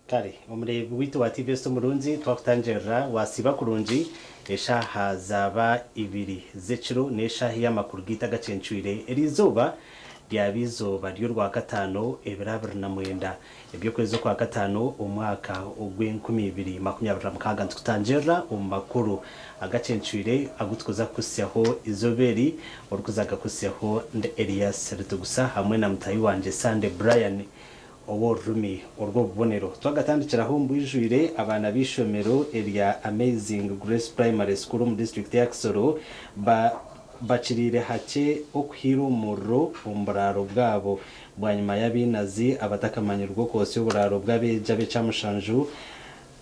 kare umurebe witu wa TV Murunzi twakutanjera wasiba kurunji esha hazaba ibiri zeciro nesha y'amakuru gita gacencwire erizoba ryabizoba ryo rwa gatano ebirabira na mwenda ebyo kwezo kwa gatano umwaka ugw'2026 tutanjera umakuru agacencwire agutkoza kusyaho izoberi orukuzaga kusyaho nde Elias Rutugusa hamwe na mutayi wanje Sande Brian Oworumi urwo bubonero twagatandikiraho mbwijwire abana bishomero eria Amazing Grace Primary School mu district ya Kisoro bacirire hake okwiro muro umbraro bwabo bwanyuma y'abinazi abatakamanyirwa kose uburaro bw'abeja becamushanju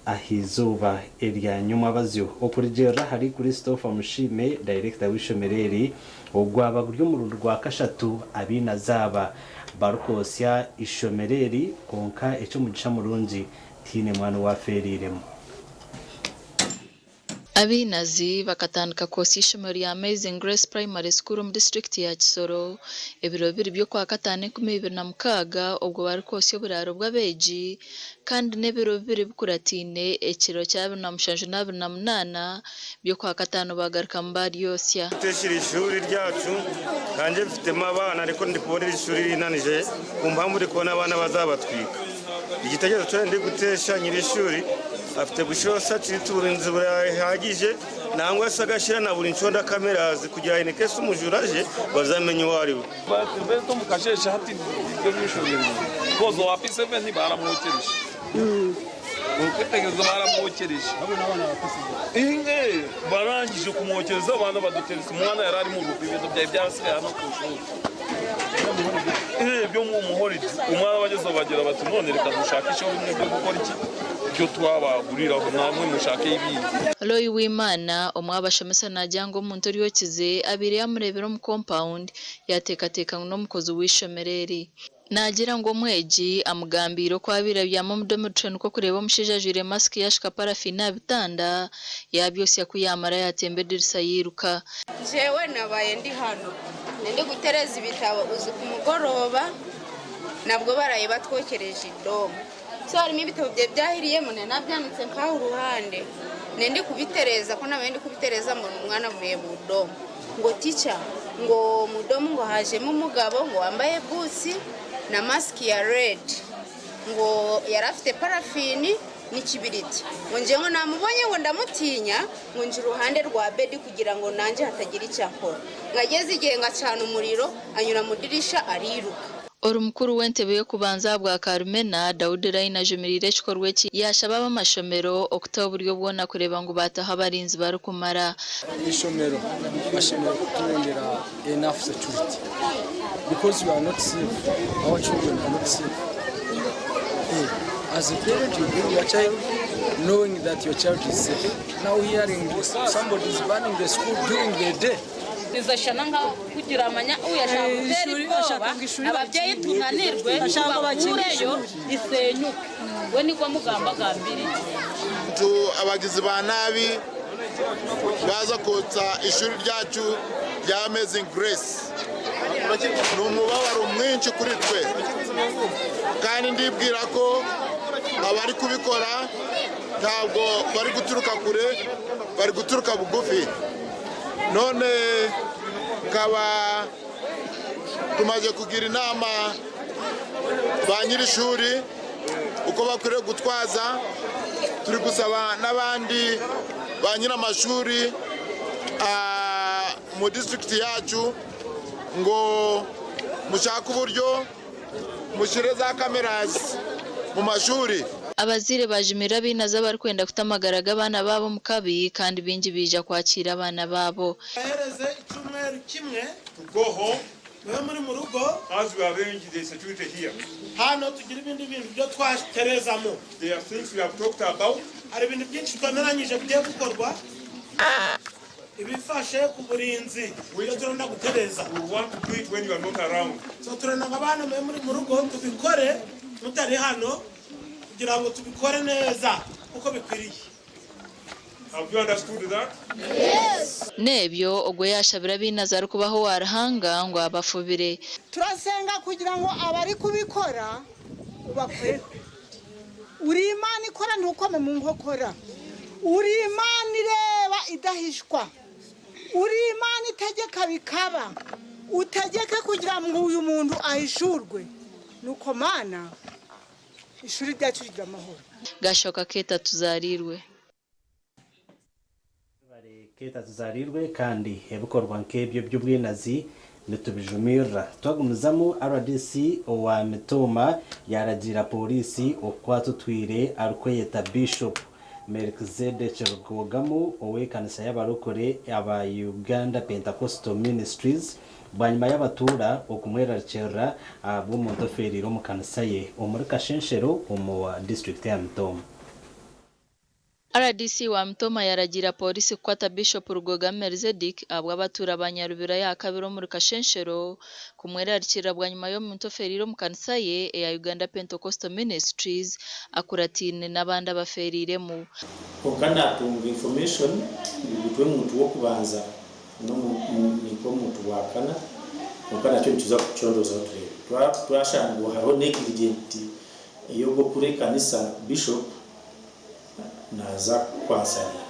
ahizuba eria nyuma bazyo okurigera hari Christopher Mushime director w'ishomereri ogwaba buryo mu rwa kashatu abinazaba barukosya ishomereri konka eco mugisha murunji tine mwana wa feriremo abinazi bakatandika kosi ishomero ya Amazing Grace Primary School mu district ya Kisoro ebiro biri byo kwa katane 2026 ubwo barukosya uburaro bw'abeji kandi nebiro biri bukuratine ekiro cya 2028 byo kwa katano bagaruka mbari yosya teshira ishuri ryacu kanje mfitemo abana ariko ndi kubona ishuri rinanije kumpamvu ndi kubona abana bazabatwika igitekerezo cyo ndi gutesha nyiri ishuri afite bushosa citurinzi burahagije nangwa sagashira na buri nconda cameras kugira ine kese umujuraje bazamenye wari we beto mukashesha hati ibyo bishobye kozo wapise benti baramukerisha ukwitegereza baramukerisha abo nabana bapise inge barangije kumwokereza abana baduteresa umwana yarari mu rubi ibintu bya byasigaye hano ku ishuri byo mu muhorije umwana bageze bagira bati none reka dushakishe bimwe byo gukora iki byo twabagurira namwe mushake ibindi Loyi w'Imana umwabashamesa najyango mu ntori yokize abiri yamurebera mu compound yatekateka no mukozi w'ishomereri nagira ngo mweji amugambiro kwa birabya mu mudometren uko kureba mushijajire mask yashika parafina bitanda yabyose yakuyamara yatembedirisa yiruka jewe nabaye ndi hano ndi gutereza ibitabo uzi ku mugoroba nabwo baraye batwokereje idomo so harimo ibitabo byahiriyemo nabyanitse nkaho uruhande ndi kubitereza ko nabaye kubitereza ngo umwana avuye mu domo ngo teacher ngo mu domo ngo hajemo umugabo ngo wambaye busi na mask ya red ngo yarafite parafini n'ikibiriti ngo nje ngo namubonye ngo ndamutinya ngo nje uruhande rwa bedi kugira ngo nanje hatagira icyakora ngageze igihe ngacana umuriro anyura mu dirisha ariruka Orumukuru w'entebe yo kubanza bwa Carmena Daudi Raina Jumirire chikorwe ki yashaba amashomero October bwona kureba ngo bataha barinzi barukumara ishomero bashimira kutundira enough security because you are not safe our children are not safe as a parent you bring your child knowing that your child is safe now hearing somebody is burning the school during the day izashananga kugira amanya uyashaka gutera ubwoba ababyeyi tunanirwe bakureyo isenyuka we niko mugamba gambiri abagizi ba nabi baza kotsa ishuri ryacu rya Amazing Grace n'umubabaro mwinshi kuri twe kandi ndibwira ko abari kubikora ntabwo bari guturuka kure bari guturuka bugufi none kaba tumaze kugira inama ba nyirishuri uko bakwiriye gutwaza turi gusaba n'abandi ba nyiramashuri mu district yacu ngo mushaka uburyo mushyire za cameras mu mashuri abazire bajimira binaza bari kwenda kutamagaraga abana babo mu kabi kandi bingi bija kwakira abana babo ahereze icyumweru kimwe go home we muri mu rugo as we arrange the security here hano tugira ibindi bintu byo twaterezamo there are things we have talked about hari ibintu byinshi twemeranyije kugiye gukorwa ibifashe ku burinzi iyo turenda gutereza we want to do it when you are not around so turenda abana muri mu rugo tubikore mutari hano kugira ngo tubikore neza uko bikwiriye Have you understood that? Yes. Nebyo ogwo yashabira binaza kubaho warahanga ngo abafubire. Turasenga kugira ngo abari kubikora bakwe. uri Imana ikora ntukome mu nkokora, uri Imana ireba idahishwa, uri Imana itegeka bikaba, utegeke kugira ngo uyu muntu ahishurwe. Nuko Mana ishuri ryacu rigira amahoro. Gashoka Keta tuzarirwe. Keta tuzarirwe kandi ebikorwa nk'ebyo by'ubwinazi nitubijumira twagumizamo RDC wa Mitoma yaragira polisi okwatutwire arukweta Bishop Melkizedek Rwogamo owe kanisa y'abarokore aba Uganda Pentecostal Ministries banyuma y'abatura okumwerakera abo mu ndoferiro mu kanisa ye omuri Kashenshero mu district ya Mitoma. RDC wa Mitoma yaragira polisi kwata Bishop Rugogamo Melkizedek abwa abatura abanyarubira ya kabiro muri Kashenshero kumwerakira bwa nyuma yo mu ndoferiro mu kanisa ye ya Uganda Pentecostal Ministries akuratine n'abandi abaferire mu kokana tunga information bitwe muntu wo kubanza no niko muntu wakana kokana cyo tuza kuchondoza twa twashangu haro negligent yo go kure kanisa Bishop naza kwasarika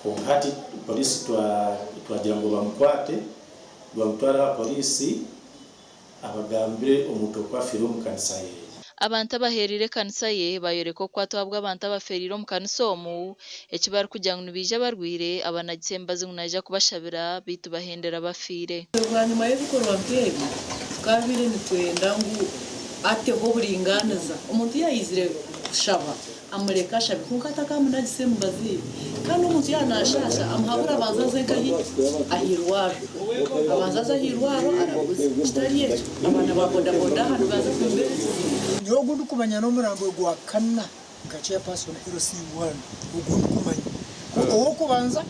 ko hati polisi twagira ngo bamukwate bamutwara polisi abagambire omuntu kwa firo mu kanisa ye. Abantu abaherire kanisa ye bayoreko kwatwabwa abantu abaferiro mu kanisa omu ekibari kugira ngo nibije barwire abanagisembazi ngunaja kubashabira bitu bahendera bafire. Nyuma y'ubikorwa bwebi twabire nitwenda ngo ateho buringaniza umuntu yayizire kushaba amureka shabi kuko atakamunagisembazi kandi umuntu yanashasha amhabura abanzaze gahi ahirwaro abanzaze ahirwaro arabuze kitariye abana baboda boda hano baza kumbe Yogundi kumanya n'umurambo gwa kana gace person irosi one ugundi kumanya uwo kubanza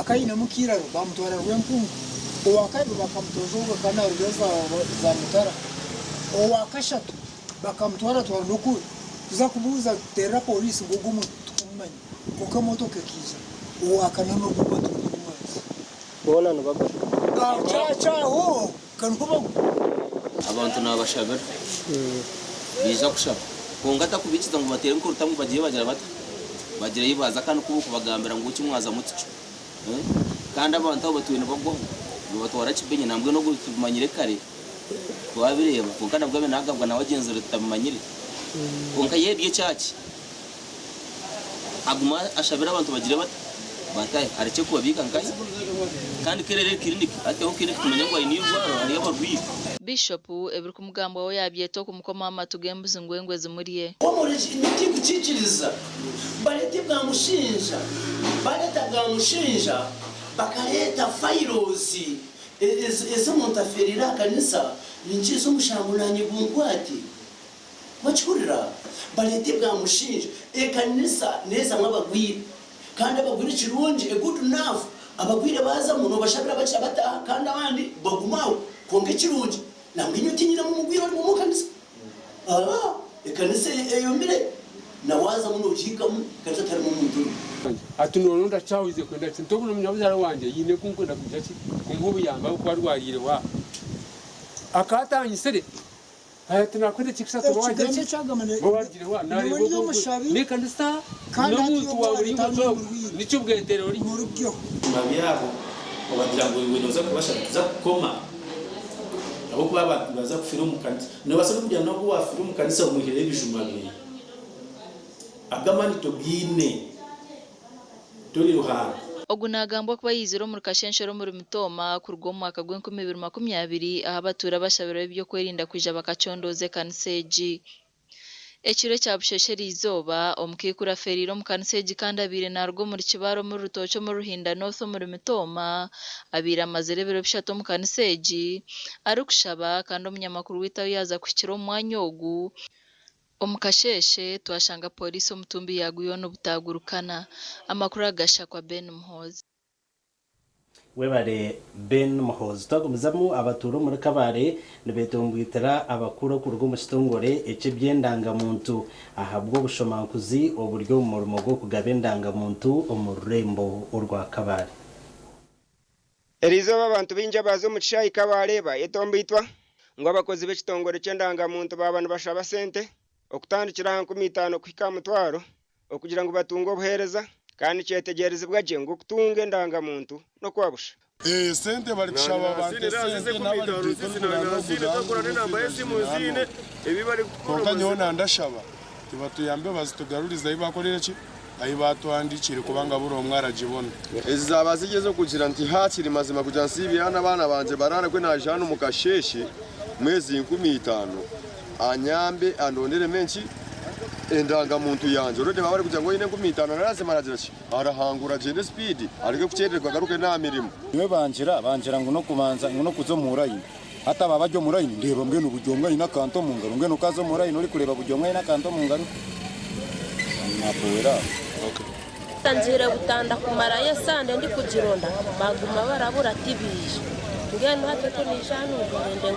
akayina mukiraro bamutwara rwempungu uwakabi bakamutoza uwo kana rweza za mutara uwakashatu bakamutwara twaruku tuza kubuza tera polisi ngo gumu tukumanya kuko motoke kiza uwakana no gubatu kumazi bona no baba cha ho kan kuba abantu nabashabira biza kushaba kongata kubikiza ngo batere nkuruta ngo bagiye bagira bata bagira yibaza kandi kubuko bagambira ngo ukimwaza mutico kandi abantu abo batuye nabo batwara kibenye nambwe no gumanyire kare twabireba kuko nabwo benagabwa na bagenzura tutamanyire konka yebye cyaki aguma ashabira abantu bagira bata bataye areke kubabika nkaye kandi kerere kirindi ateho kirindi kumenya ngo ni indwara ari abarwiye. Bishop ebiri kumugamba we yabyeto kumukoma amatugembuzi ngwengwe zimuriye omuri niti kuciciriza barete bwamushinja bakareta fairosi ezo montaferira kanisa ninchizo mushambulanye bungwati wachikurira barete bwamushinja kanisa neza nk'abagwire kandi abagwire kirungi good enough abagwire baza muno bashabira bacha bataha kandi abandi bagumaho konge kirungi namwe nyutinyira mu mugwire ari mu kanisa kanisa eyombire na waza muno ukikamu kanisa tari mu muntu atunono ndachawize kwenda ntobuno munyabuzara wanje yine kunkwenda kujaki kungubu yamba ko arwarire wa akatanyisere ayatina kwenda chikisa to waje bawagire wa nari bo ni kanisa no muntu wa uri ngo nico bwetero uri mu rugyo babyabo obagira ngo ibinoza kubasha kuza kukoma abo kuba abantu baza kufira mu kanisa no basaba kujya no kuba fira mu kanisa umuhire ibijuma bibiri agamani to bine turi ruhanga ogunagambwa kuba yiziro muri Kashenshero muri Mitoma kurwo mu mwaka gwa 2020 aho abatura bashabira ibyo kwerinda kwija bakacondoze kanseji ekiro cya bushesheri izoba omukikura feriro mu kanseji kandi abire narwo muri kibaro muri rutocho muri Ruhinda North muri Mitoma abire amazerebero bishato mu kanseji arukushaba kandi umunyamakuru witaho yaza kukiro mwanyogu omukasheshe twashanga polisi omutumbi yaguyo no butagurukana amakuru agasha kwa Ben Muhozi webare Ben Muhozi twagumizamu abaturo muri Kabare nibetongwitira abakuru ku rugo mustongore ece byendanga muntu ahabwo bushomankuzi uburyo mu murimo gwo kugabendanga muntu omurembo urwa Kabare. Erizo abantu binja bazo mu kishayi Kabare ba etombitwa ngo abakozi b'ekitongore cyendanga muntu babana bashaba sente okutandikira 50 kuhika mutwaro okugira ngo batunge obuhereza kandi kyetegerezebwa gye ngo kutunga endangamuntu no kwabusha. Sente bali kushaba abantu sente n'abali kukora ndashaba tibatuyambe bazitugaruriza ibakorera ki ayi batwandikire kubanga buro mwaragibona ezaba zigeze kugira nti hakiri mazima kugira nsibi yana bana banje barara kwe naje hano mukasheshe mwezi 15 anyambe andonere menshi endangamuntu yanje urode babari kugira ngo ine 15 naraze maragira ki arahangura gende speed arike kucererwa garuke na mirimo niwe banjira ngo no kumanza ngo no kuzo murayi hata babajyo murayi ndeba mbwe n'ubujonga ina kanto mu ngaro ngeno kazo murayi nuri kureba bujonga ina kanto mu ngaro napowera tanzira gutanda kumara yesande ndi kugironda baguma barabura tibije ngeno hatete nijanu ngende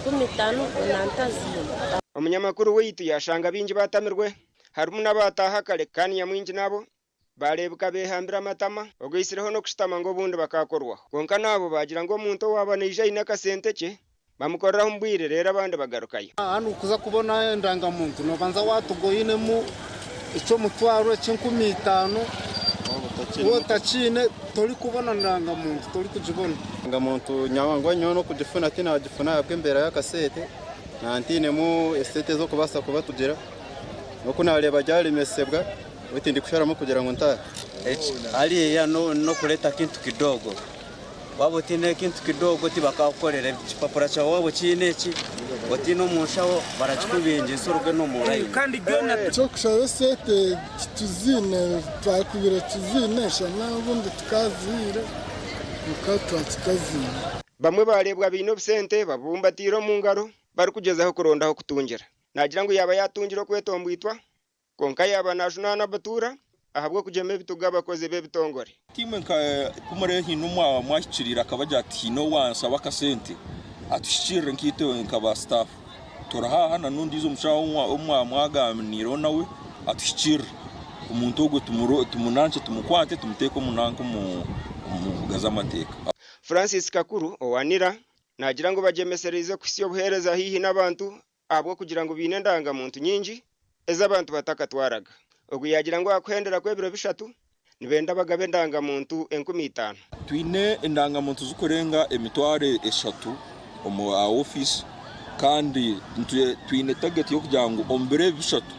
15 unantazima. Umunyamakuru witu yashanga bingi batamirwe harimo nabataha kale kandi nyamwingi nabo barebuka behambira amatama ogwisireho no kushitama ngo bundi bakakorwa konka nabo bagira ngo umuntu wabanije ina kasente cye bamukoreraho mbwire rero abandi bagarukayo hano kuza kubona ndangamuntu no banza watugoyine mu icyo mutwaro c'15 wotachine tori kubona ndangamuntu tori kujibona ndangamuntu nyawango nyono kujifuna tina wajifuna yabwe mbere ya kasete nantine mu estate zo kubasa kuba tugera no kunareba byari mesebwa witindi kusharamo kugira ngo nta ali ya no kuleta kintu kidogo wabo tine kintu kidogo tibakakorera kipapura cha wabo kineki watino munshawo barakubinje soruge no murayi kandi gona cyo kushawe sete tuzine twakubira tuzinesha n'ubundi tukazira mukatwatsikazina bamwe barebwa bino bisente babumbatiro mu ngaro bari kugezaho kurondaho kutungira nagira ngo yaba yatungira kwetombwitwa konka yaba najuna batura ahabwo kujeme bituga abakozi be bitongore timwe kumare hino mwashikirira akabaja ati no wansa bakasente atushikire nkito nkaba staff toraha na nundi zo mushaho mwaganiro nawe atushikire umuntu ogwe tumunanche tumukwate tumuteko munanko mu gazamateka. Francis Kakuru owanira nagira ngo bajemesereze kwisi obuhereza hihi nabantu abwo kugira ngo bine ndangamuntu nyingi ezabantu batakatwaraga okuyagira ngo akwendera kwebiro bishatu nibenda bagabe ndangamuntu 15 twine ndangamuntu zukorenga emitware eshatu omu office kandi twine target yo kugira ngo ombere bishatu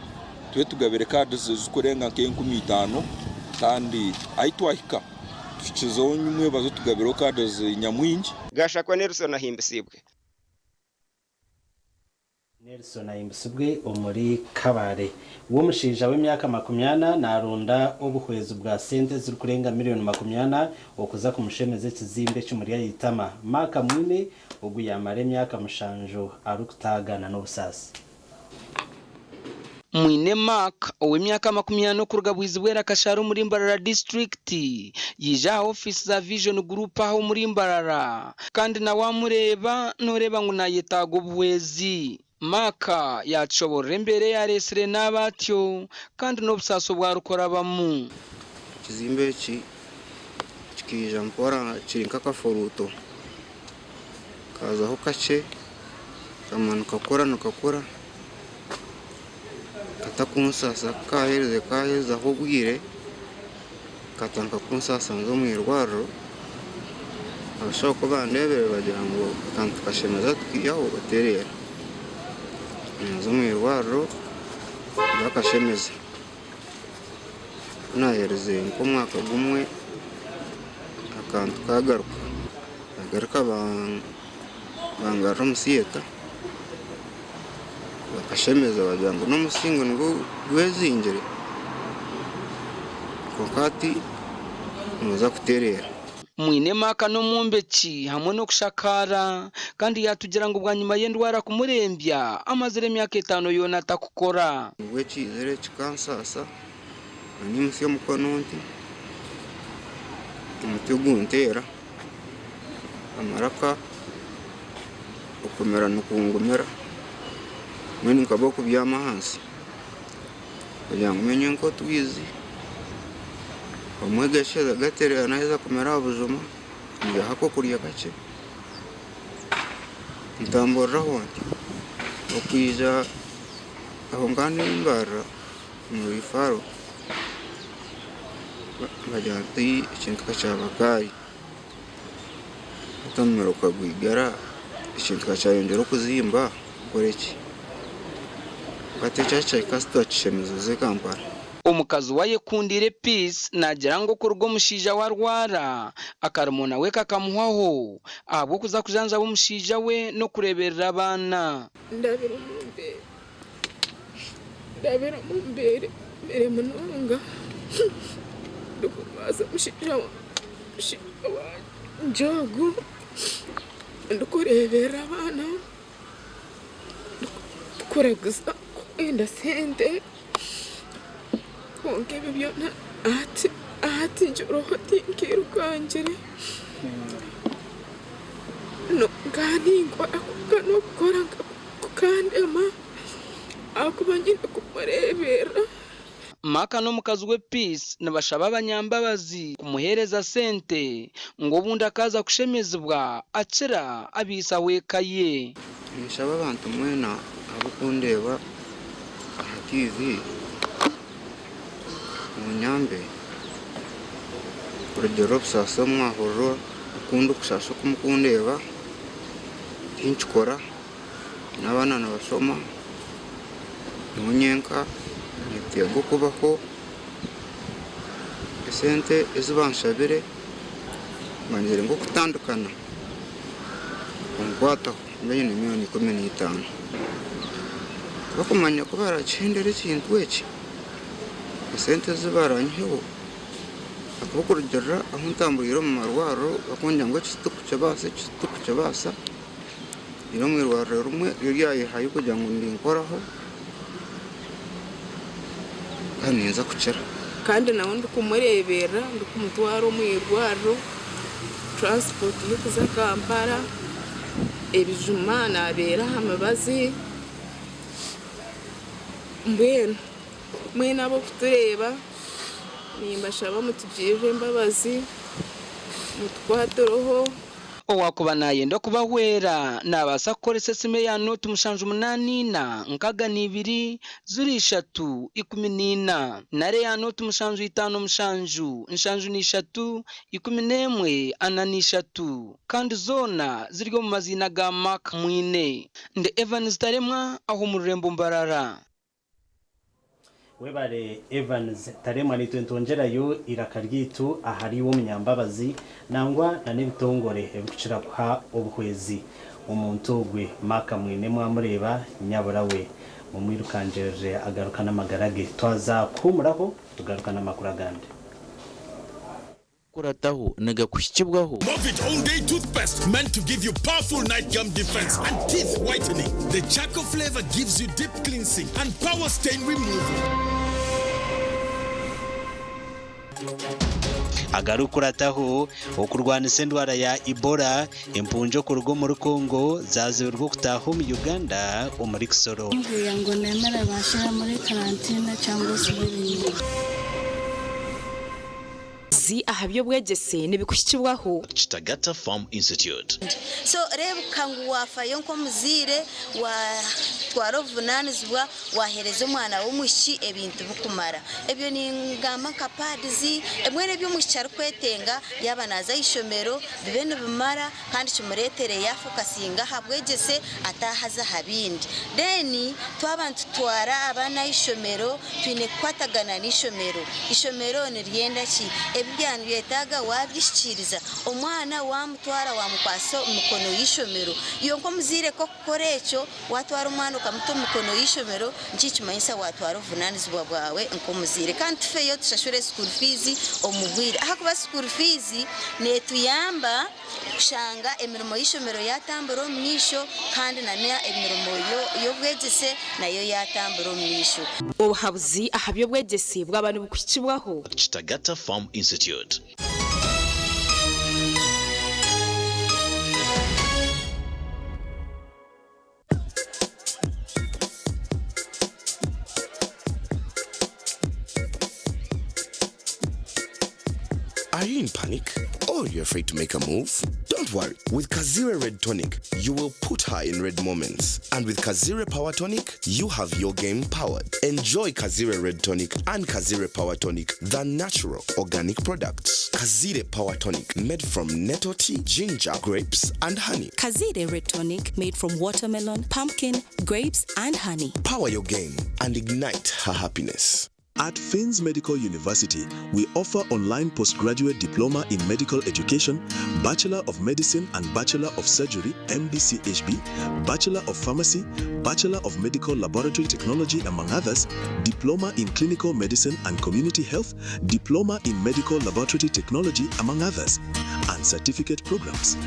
twe tugabere cards zukorenga 15 kandi aitwahika tukizo nyumwe bazo tugabero cards nyamwingi gashakwa Nelson ahimbisibwe Nelson ahimbisibwe omuri Kabare wo mushinja w'imyaka 20 narunda obuhwezo bwa sente ziri kurenga $20 okuza kumushemeze kizimbe cy'umuri yitama maka mwine oguyamara emyaka mushanjo arukutagana n'obusasi. Mwine Mark ow'emyaka 20 kuruga bwizibwera Kasharo muri Mbarara district yija office za Vision Group aho muri Mbarara kandi na wamureba noreba ngo nayetago bwezi Maka yachobora imbere ya resire n'abatyo kandi n'obusaso bwarukora bamu kizimbe kikija mpora kirinka kaforuto kazaho kace kamanuka kora katakunsasa kaheza aho bwire katanka kunsasa ngo mwirwaro abashaka ko bandebere bagira ngo kantu kashemeza twiyaho baterera zo mwirwaro bakashemeza nahereze nko mwaka gumwe akantu kagaruka bangara musiyeta bakashemeza bagira ngo n'umusingo ngo gwezingire kokati muza kuterera. Mwine Maka no mumbeki hamwe no kushakara kandi yatugira ngo bwanyuma yendwara kumurembya amazire myaka 5 yona atakukora we kizere kikansasa ani musyo mukononti umutuguntera amaraka okomera nukungomera mwene nkaboko byamahansi kugira ngo menye nko twizi omwegeshe gatere anaweza kumera buzuma nja hako kuriya gace ntamborra wanti okwiza aho ngana imbara mu bifaro bajya ati ikintu cyabagaye utamero kwagwigara ikintu cyayongera kuzimba goreki batecha kasita chemizo ze Kampala. Omukazi wa Yekundire Peace nagira ngo kurwo mushija warwara akarumona we kakamuhaho ahubwo kuza kujanja b'umushija we no kureberera abana. Ndabira mumbere mbere munonga ndukumaza mushija wa njogu ndukurebera abana ndukuraguza enda sente konke bibyona ati njoroho tinkiru kanjire no ganingwa akukano koranga kukandema akuba nyine kumurebera. Maka no mukazi we Peace nabashaba abanyambabazi kumuhereza sente ngo bundi akaza kushemezebwa akira abisa wekaye. Nshaba abantu mwena abo kundeba aha TV munyambe urugero busasa mwahoro akunda kushasha kumukundeba tinchikora n'abana nabasoma munyenka nitego kubaho sente ezibanshabire manjere ngo kutandukana umkwataho mbere ni miliyoni 15 bakumanya ko barachendere ikintu eki sente zibaranyeho akukurugera aho ntambuyiro mu marwaro bakonja ngo kituku cyabasa iro mu rwaro rumwe yayihaye kugira ngo ndinkoraho kaneza kucera kandi nawe ndikumurebera ndikumutwara mu irwaro transport yo kuza Kampala ebijuma nabera amabazi mbwenu mwe nabo kutureba nimbashaba mutugirire imbabazi mutwatoroho owakuba nayenda kubahwera nabasa kukoresa sime ya noti 78 nkaga nibiri zuri 3 14 nare ya noti 75 3 11 3 kandi zona ziryo mu mazina ga Mark Mwine nde Evans Taremwa aho mu Rurembo Mbarara. Webare Evans Taremwa ni twentongerayo irakaryitu ahari wo munyambabazi nangwa na n'ibitongore ebikucira kwa obuhwezi umuntu gwe Maka Mwine mwamureba nyabura we mumwirukanjeje agarukana magarage twaza kumuraho tugarukana makuragande kurataho nega kushikibwaho. Movit all day toothpaste meant to give you powerful night gum defense and teeth whitening. The charcoal flavor gives you deep cleansing and power stain removal. agarukurataho okurwana sendwara ya Ebola impunjo ku rugo muri Kongo zazirwa kutaho mu Uganda umuri Kisoro ngo nemera bashira muri karantine cyangwa se ibindi ahabyo bwegese nibikushikibwaho Kitagata Farm Institute. So reba kangu wafayo nko muzire wa twarovunanizwa wahereza umwana w'umushi ebintu bukumara ebyo ni ngama kapadizi emwene byo mushara kwetenga yaba naza ishomero bibene bumara kandi cyumuretere yafukasinga habwegese atahaza habindi deni twabantu twara abana ishomero twine kwatagana n'ishomero ishomero ni ryenda ki ebyanu yetaga wabyishikiriza umwana wamutwara wamukwaso umukono y'ishomero iyo nko muzire ko korecho watwara umwana ukamuto mukono y'ishomero nkicyumanyisa watwara vunanizwa bwawe nko muzire kandi feyo tushashure school fees omugwira hakuba school fees ne tuyamba kushanga emirimo y'ishomero yatamburo mwisho kandi nanya emirimo yo bwegese nayo yatamburo mwisho obuhabuzi ahabyo bwegese bw'abantu bukukibwaho Kitagata Farm Institute. Are you in panic? Or you're afraid to make a move? Don't worry. With Kazire Red Tonic, you will put her in red moments. And with Kazire Power Tonic, you have your game powered. Enjoy Kazire Red Tonic and Kazire Power Tonic, the natural organic products. Kazire Power Tonic, made from nettle tea, ginger, grapes, and honey. Kazire Red Tonic, made from watermelon, pumpkin, grapes, and honey. Power your game and ignite her happiness. At Fins Medical University, we offer online postgraduate diploma in medical education, Bachelor of Medicine and Bachelor of Surgery, MDCHB, Bachelor of Pharmacy, Bachelor of Medical Laboratory Technology, among others, Diploma in Clinical Medicine and Community Health, Diploma in Medical Laboratory Technology, among others, and certificate programs.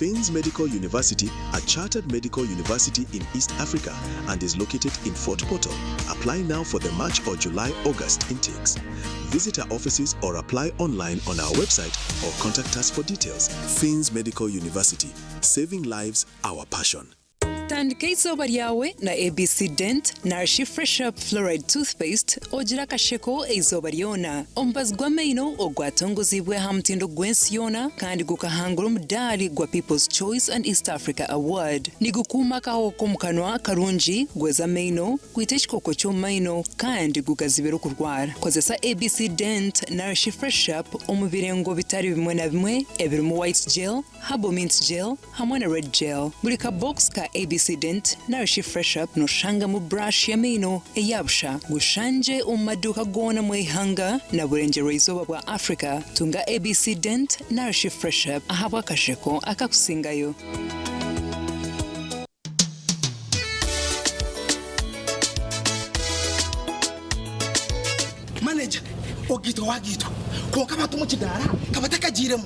Fins Medical University, a chartered medical university in East Africa and is located in Fort Portal. Apply now for the March or July-August intakes. Visit our offices or apply online on our website or contact us for details. Fins Medical University, saving lives, our passion. Tandika izuba ryawe na ABC Dent na Fresh Up Fluoride Toothpaste ogira kasheko izuba ryona ombazwa amenyo ogwatongozibwe hamtindo gwensi yona kandi gukahangura umudali gwa People's Choice and East Africa Award nigukuma kaho komukanwa karungi gweza amenyo kwita ekikoko ky'omumaino kandi gukazibera okurwara kozesa ABC Dent na Fresh Up omubirengo bitari bimwe na bimwe ebirimu white gel, herbal mint gel hamwe na red gel buli ka box ka ABC Dent na Fresh Up no shanga mu brush ya meno eyabsha gushanje umaduka gona mu ihanga na burengero izuba bwa Africa tunga ABC Dent na Fresh Up ahabwa kasheko akakusingayo. Manager ogito wagito konka batumu kidara kabatakagiremo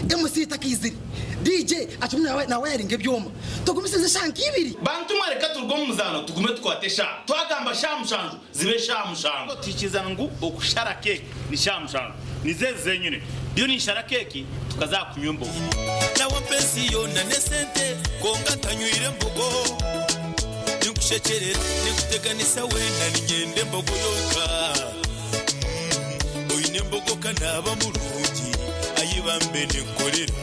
MC takiziri DJ atumwe na wearing ebyoma tugumisize shanki ibiri bantu mwareka turwo muzano tugume twatesha twagamba shamushanju zibe shamushanju tikizana ngo okushara keke ni shamushanju nizeze nyine byo ni shara keke tukazakunyumbo na wapenzi yona nesente konga tanyuire mbogo nikushekere nikuteganisa wenda ningende mbogo yoka oyine mbogo kanaba mulungi ayibambe nekorera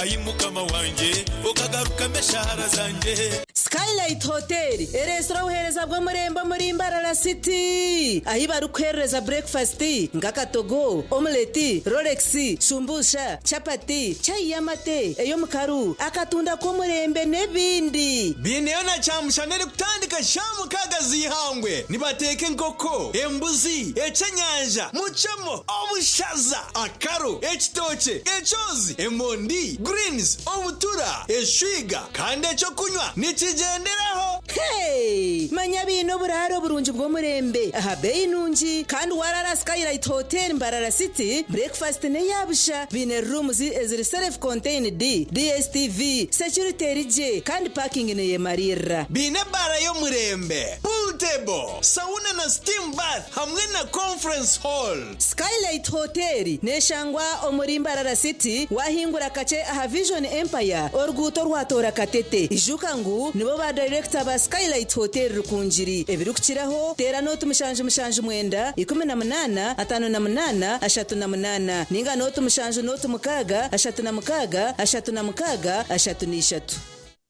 ayimukama wanje okagaruka meshahara zanje. Skylight Hotel eresora uhereza bwo murembo muri Mbarara City ahibaru kwereza breakfast ngakatogo omelette Rolex sumbusha chapati chai yamate eyo mukaru akatunda ko murembe nebindi bineyo na chamushanere kutandika shamu kagazi ihangwe nibateke nkoko embuzi echenyanja muchamo obushaza akaro ekitoche echozi emondi greens obutura eshwiga kandi echo kunywa nikigenderaho. Hey manya bino buraro burunji bwo murembe aha beyi nunji kandi warara Skylight Hotel Mbarara City breakfast ne yabusha bine rooms eziri self contained DSTV security rije kandi parking ne yemarira bine bara yo murembe pool table sauna na steam bath hamwe na conference hall. Skylight Hotel neshangwa omuri Mbarara City wahingura kache aha Vision Empire orguto rwatora katete ijukangu nibo ba director ba Skylight Hotel rukunjiri ebirukiraho tera note mushanje mwenda 18 58 38 ninga note mushanje note mukaga 36 36 36.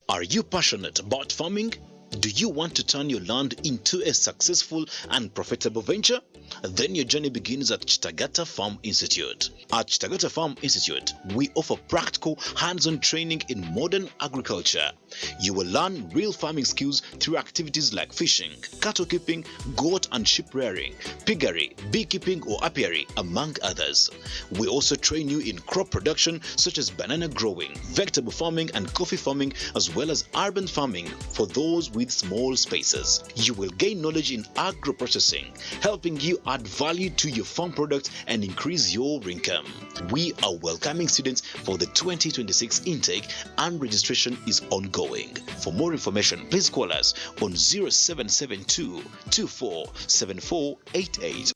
Are you passionate about farming? Do you want to turn your land into a successful and profitable venture? Then your journey begins at Chitagata Farm Institute. At Chitagata Farm Institute, we offer practical, hands-on training in modern agriculture. You will learn real farming skills through activities like fishing, cattle keeping, goat and sheep rearing, piggery, beekeeping or apiary, among others. We also train you in crop production such as banana growing, vegetable farming and coffee farming, as well as urban farming for those with small spaces. You will gain knowledge in agro-processing, helping you add value to your farm products and increase your income. We are welcoming students for the 2026 intake and registration is ongoing. For more information, please call us on 0772 247488.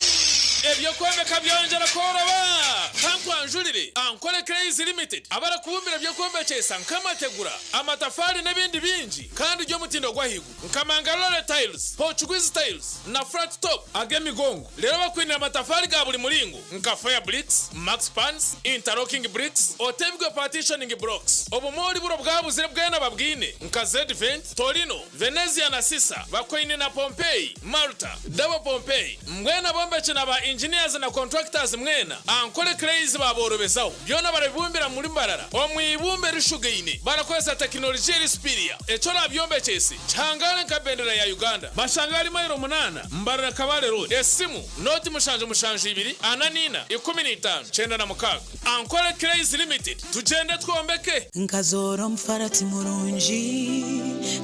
ebyo kwomeka byongera koroba kankwanjulire ankole Crazy Limited abara kubumbira byo kwombekesa nkamategura amatafari n'ebindi bingi kandi ryo mutindo gwahigu nkamangalole tiles Portuguese tiles na flat top agemigongo lero bakwinira amatafari ga buli mulingo nka fire bricks max pans interlocking bricks otebwe partitioning blocks obumoli buro bwabuzire bwena babwine nka Z-Vent Torino Venezia na Sisa bakwine na Pompeii Malta Double Pompeii mwena bombeche na ba engineers na contractors mwena ankole Crazy baborobezaho byona barabibumbira muri Mbarara omwibumbe rishugeine barakwesa technology erispiria eco nabyombecyese cyangane kabendera ya Uganda bashangari mayiro 8 Mbarara Kabale Road esimu noti mushanje 2 ananina 15 cyenda na mukaga ankole Crazy Limited tugende twombeke nkazoro mfarati murunji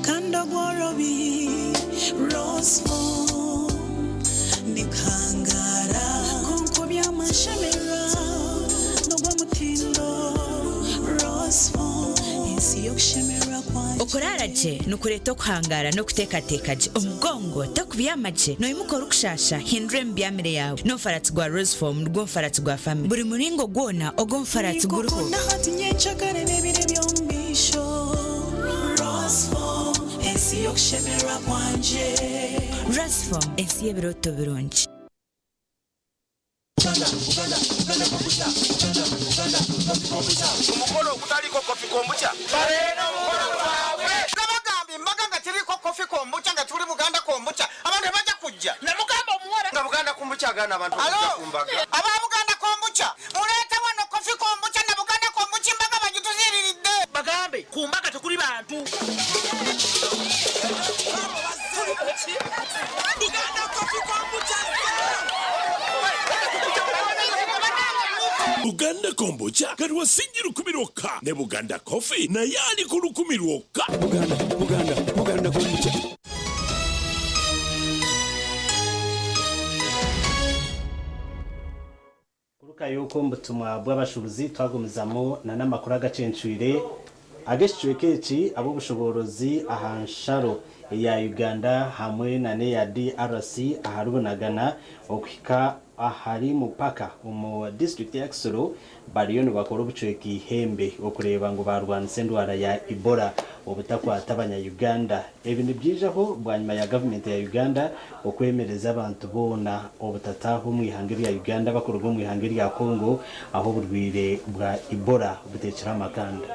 kanda gworobi Rosefo nikangara konko byamashemera nogwa mutindo Rosefo insi yokushemera kwanje okoraraje nukureto kuhangara no kutekatekaje omugongo takubiyamaje no imukora kushasha hindure mbyamire yawe no farati gwa Rosefo rwo farati gwa family buri muringo gwona ogo farati guruho ndahati nyenchagare nebire byombisho Rosefo insi yokushemera kwanje Rosefo insi yebiroto birungi umukoro kutaliko kofi kombucha bareno umukoro wawe kabagambi mbaga ngatiriko kofi kombucha ngaturi Buganda kombucha abantu bajya kujja na mugamba umuwara nga Buganda kombucha gana abantu bajja kumbaga aba Buganda kombucha mureta wano kofi kombucha na Buganda kombucha mbaga bagituziriride bagambe kumbaga tukuri bantu Buganda kofi kombucha Buganda kombucha kariwa sinjiru kumiroka ne Buganda coffee na yali kulukumiroka Buganda kombucha kuruka yuko mbutumwa bw'abashubuzi twagumizamo na namakuru agacencwire ageshwe keci abo bushoborozi ahansharo ya Uganda hamwe na ne ya DRC aharubonagana okwika ahari mupaka mu district ya Kisoro bariyo bakora ubucweki hembe okureba ngo barwanise ndwara ya Ebola obutakwata abanya Uganda ebintu byijaho bwanyuma ya government ya Uganda okwemereza abantu bona obutataho mwihangiri ya Uganda bakorwa mwihangiri ya Congo aho burwire bwa Ebola butekera amakanda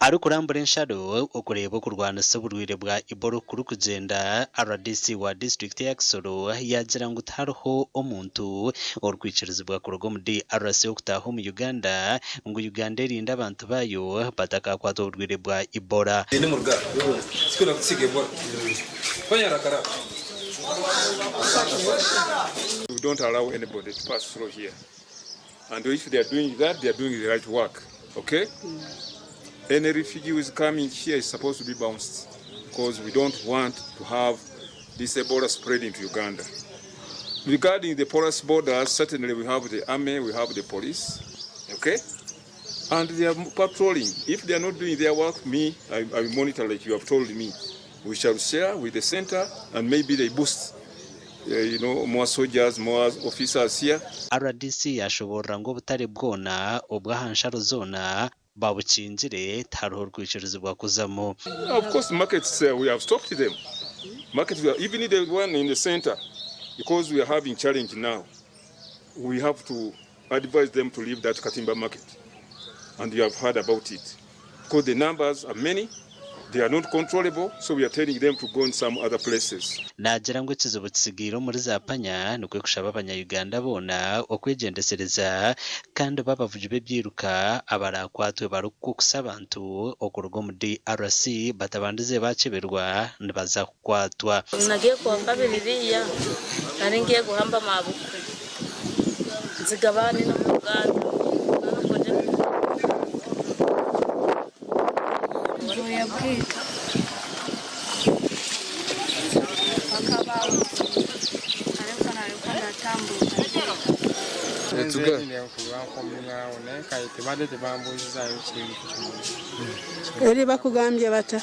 ari kurambura nsharo okureba kurwana saburwire bwa Ebola kuri kugenda RDC wa district ya Kisoro yagira ngo taroho omuntu orwikiriza bwa kurogo mu DRC okutaho mu Uganda ngo Uganda erinda abantu bayo bataka kwato urwire bwa Ebola ni murga sikona kusige Ebola fanya rakara we don't allow anybody to pass through here and if they are doing that they are doing the right work okay Any refugee who is coming here is supposed to be bounced because we don't want to have this Ebola spread into Uganda. Regarding the porous borders, certainly we have the army, we have the police, okay? And they are patrolling. If they are not doing their work, I will monitor like you have told me. We shall share with the center and maybe they boost more soldiers, more officers here. RDC yashobora ngo butare bwona obwahansharo zona babukinjire taroho rwikiriza bwa kuzamo. Of course markets we have stopped them. Markets even the one in the center because we are having challenge now. We have to advise them to leave that Katimba market. And you have heard about it. Because the numbers are many. They are not controllable, so we are telling them to go in some other places. Nagira ngo kizobo kisigiro muri zapanya nukwe kushaba abanya Uganda bona okwegendesereza kandi babavuje bebyiruka abarakwatwe barukukusa abantu okurugo mu DRC batabandize baceberwa nibaza kukwatwa. Nagiye kwamba bibiriya nari ngiye guhamba mabuku nzigabane no Uganda Joya bwika bakaba ariko natambuka Tuga ne kubankomya one kaite bade tebambuza ikintu cy'umuntu eri bakugambye bata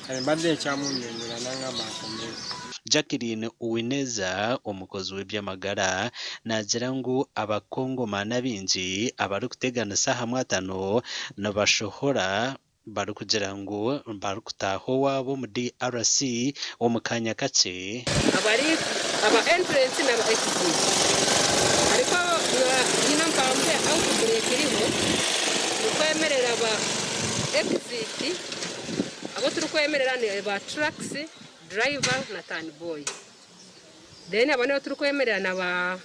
kale bade cyamunyonyera nanga makomye Jacqueline Uwineza umukozi w'ibyamagara nagira ngo abakongomana binji abari kutegana saha mwatano nabashohora bari kugira ngo bari kutaho wabo mu DRC wo mu kanya kace abari aba entrance na aba exit ariko nyina mpambe aho kurekiriho ukwemerera aba exit abo turi kwemerera ni aba trucks driver na turn boy then abane turi kwemerera na ba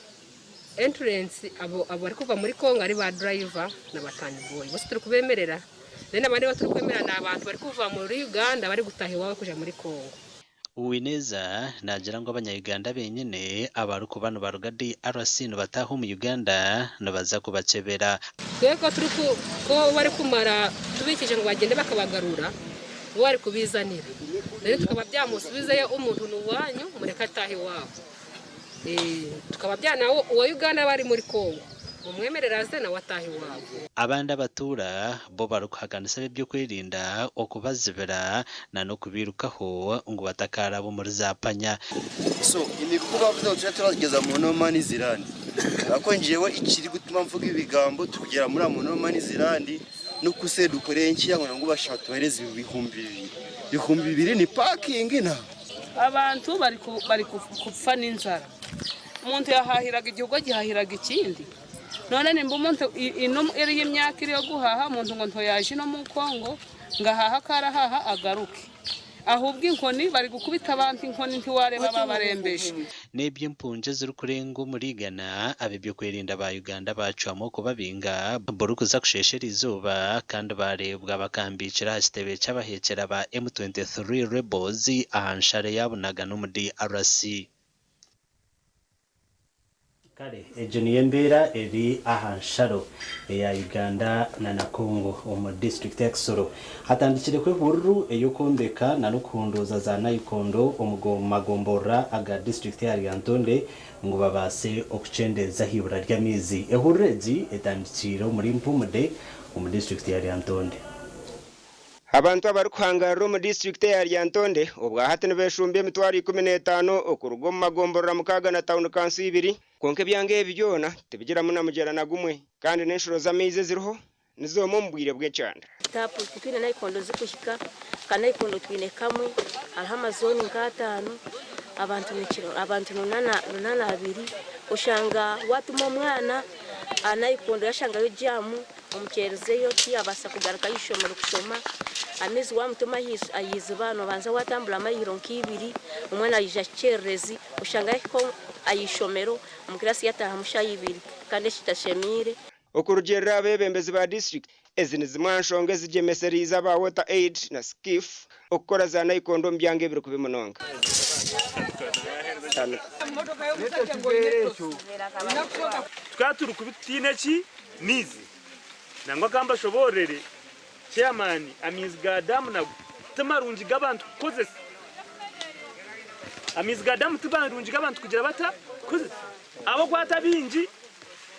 entrance abo bari kuva muri Kongo ari ba driver na ba turn boy bose turi kubemerera then abane turi kwemerera na abantu bari kuva muri Uganda bari gutaha iwabo kuja muri Kongo. Uwineza nagira ngo abanyayuganda benyene abaruko bano baruga DRC no bataho mu Uganda no baza kubacebera twego turi ko bari kumara tubikije ngo bagende bakabagarura wari kubizanira rero tukaba byamusubizeyo umuntu n'uwanyu mureka tahi wabo tukaba byanawo uwa Uganda bari muri Kongo mumwemerera ze na watahi wabo abandi abatura bo barukaganisa byo kwirinda okubazibera na no kubirukaho ngo batakara bo muri zapanya so imikuba vuga turageza mu nomani zirandi ako njewe ikiri gutuma mvuga ibigambo tugera muri amonoma n'izirandi no kuse dukorenki yango ngo bashaka tuhereze ibihumbi 200 ni parking na abantu bari kupfa n'inzara umuntu yahahiraga igihugu gihahiraga ikindi none nimba umuntu ino iri y'imyaka iri yo guhaha umuntu ngo ntoyaje no mu Kongo ngahaha karahaha agaruke ahubwo inkoni bari gukubita abantu inkoni ntiwareba babarembeje nebye mpunje ziri kurengo muri Ghana abibyo kwirinda ba Uganda bacamo kubabinga borukuza kusheshera izuba kandi barebwa bakambicira hasitebe cy'abahekera ba M23 rebels ahanshare yabonaga no muri DRC kare ejoniye mbera eri ahansharo ya Uganda na Kongo mu district Exoro hatandikire kwe bururu eyo kondeka na nukundoza za Nayikondo magombora aga district ya Lyantonde ngo babase okucendeza hibura ry'amizi ehurezi etandikiro muri Mpumude mu district ya Lyantonde abantu abari kuhangara mu district ya Lyantonde ubwa hatene beshumbe mitwari 15 okurugo magombora mukaga na town council 2 konke byange byona tebigira muna mugera na gumwe kandi n'inshuro z'amize ziriho nizo mumbwire bwe cyanda tapu kutwine Nayikondo zikushika kana Nayikondo twine kamwe alhamazoni ngatano abantu nunana abiri ushanga watu mu mwana Nayikondo yashanga yo jamu umukerezeyo tiyabasa kugaruka yishomero kushoma amezi wa mutuma ayizibano banza watambula amayiro nk'ibiri umwana ayija kerezi ushanga ko ayishomero umukirasi yataha mushayibiri kandi kitashemire okurugera bebembezi ba district ezini zimwanshonge zigemeseriza ba water aid na skiff okora za Nayikondo mbyange biri kubimunonga twaturu kubitineki nizi nangwa kamba shoborere chairman amizgadamu na tamarunji gabantu koze amizgadamu tamarunji gabantu kugira bata koze abo kwata binji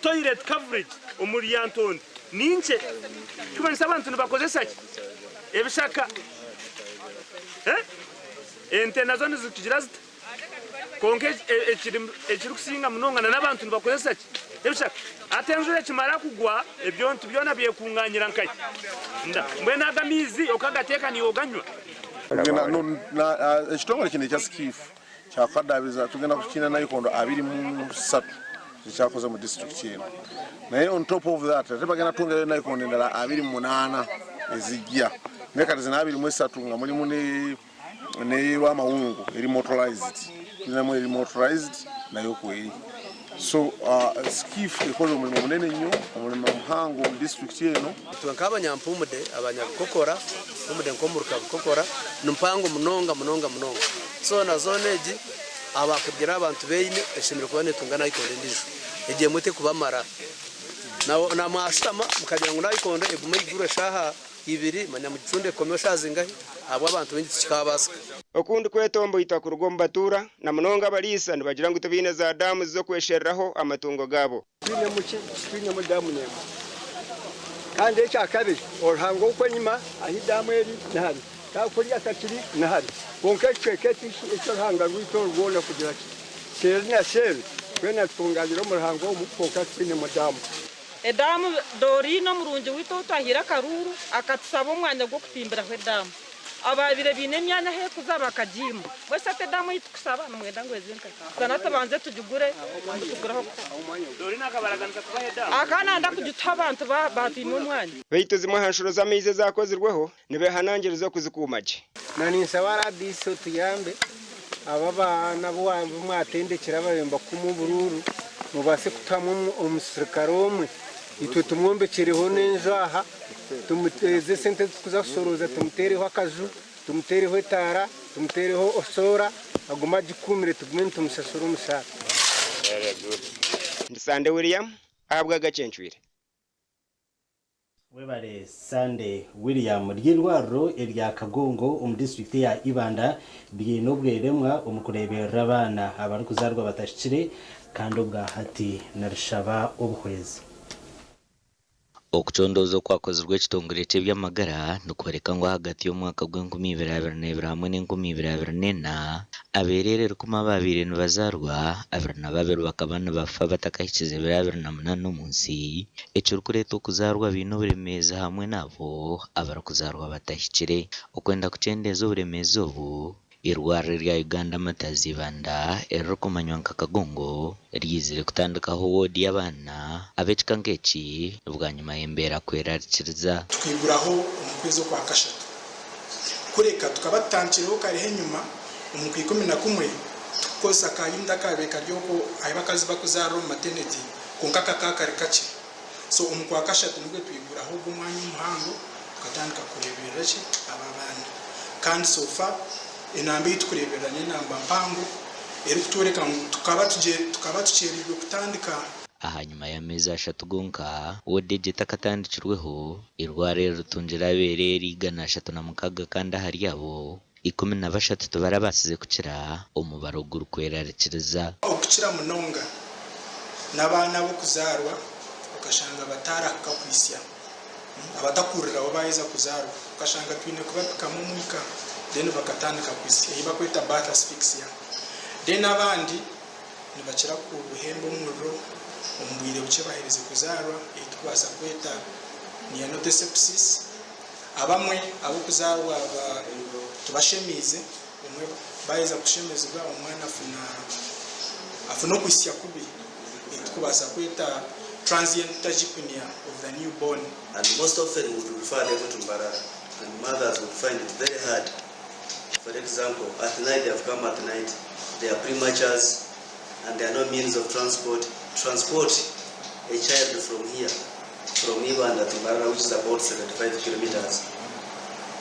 toilet coverage umuri Lyantonde ninche kubanisa abantu nibakoze saki ebishaka ente nazo nizikigira zita konke ekiri kusinga munongana n'abantu nibakoze saki ebishaka atenzure kimara kugwa ebyontu byona byekunganyira nkai nda mbena agamizi okagateka ni oganywa ekitongole kino ekya skiff kyakadabiza tugenda kukina Nayikondo 23 ekyakoze mu district eno naye on top of that tebagenda tunga Nayikondo endala 28 ezijja meka zina 23 nga mulimu ne wa mawungu eri motorized tunamu eri motorized nayo kweri so skiff ikoze umurimo munene nnyo umurimo muhango mu district eno tunk'abanyampumude abanyakokora umude nkomuruka kokora numpango munonga so na zone egi abakugira abantu beyine eshimire kubane tungana Nayikondo ndizo egiye mute kubamara na mwasama mukagira ngo Nayikondo egume igura shaha ibiri manyamucunde komesha zingahe abo abantu bengi kikabasa okundi kwetombo itakurugo mbatura na munonga balisa ndibagira ngo tubine za damu zo kwesheraho amatungo gabo twine mu damu nyema kandi echa kabiri oruhango uko nyima ahi damu eri nabi takurya takiri nahari konka cheketi icyo hanga rwito rwona kugira kera na sel kwena tunganira umuhango umukoka twine madamu edamu dorino murunje wito utahira karuru akatusaba umwanya gwo kutimbira kwe damu ababire bine myanya he kuzaba kajimu wese ate damu yitukusaba mwenda ngweze nkaka sana tabanze tujugure tuguraho dorino akabaraganza kubahe damu akana nda kujita abantu batimwe umwanya beyito zimwe hanshuro z'amize zakozirweho nibe hanangirizo kuzikumaje nani nsabara diso tuyambe aba bana bwambu mwatendekera baremba kumubururu mubase kutamu umusirikare omwe itwe tumwombekereho nenjaha tumuteze sente kuzasoroza tumutereho akazu tumutereho etara tumutereho osora aguma gikumire tugume tumusasura umusaka Sande William ahabwa gacenchwire webare Sande William ry'indwaro erya Kagongo district ya Ibanda bwino bweremwa umukurebera abana abari kuzarwa batashire kandi ubwa hati narishaba ubuhwezi okucondozo kwakozerwa ekitongole ky'ebyamagara nukwereka ngo hagati y'omwaka gw'2022 hamwe n'2024 aberere 22 nibazarwa 22 bakaba nibafa batakahikize 28 munsi ekyo kureta okuzarwa bino buremeza hamwe nabo abarakuzarwa batahikire okwenda kucendeza uburemezi obu irwara rya Uganda Matazi Ibanda erokomanywa nka Kagongo ryizire kutandikaho wodi y'abana abekikangeki ubwanyuma yembera kwerarikiriza twiguraho umukwezo kwa kashatu kureka tukabatangiraho karihe nyuma umukwi 11 tukosa kayinda kabeka ryoko ayibakazi bakuzaro maternity kunkaka kakari kace so umukwa kashatu nibwo twiguraho bumwanya umuhango tukatandika kurebera ki ababana kandi sofa inambi tukureberanye namba mpango eri kutureka tukaba tucerijwe kutandika ahanyuma ya meza ashatu gonka wodege takatandikirweho irware rutungira bereri igana 36 kandi hari yabo 13 tubara basize kukira umubaro gurukwerarikiriza okukira munonga nabana bo kuzarwa ukashanga bataraka kwisya abatakurira babayeza kuzarwa ukashanga twine kubapika mu mwika then bakatandika kwisya ibakweta birth asphyxia then abandi nibakira ku buhembo umuriro umbwire uce bahereze kuzarwa itwaza kweta nianodesepsis abamwe abo kuzarwa tubashemize umwe bayeza kushemezwa umwana afuna kwisya kubi itwaza kweta transient tachypnea of the newborn, and most often we would refer them to Mbarara, and mothers would find it very hard. For example, at night they have come at night, they are prematures, and there are no means of transport a child from here, from Ibanda to Mbarara, which is about 75 kilometers,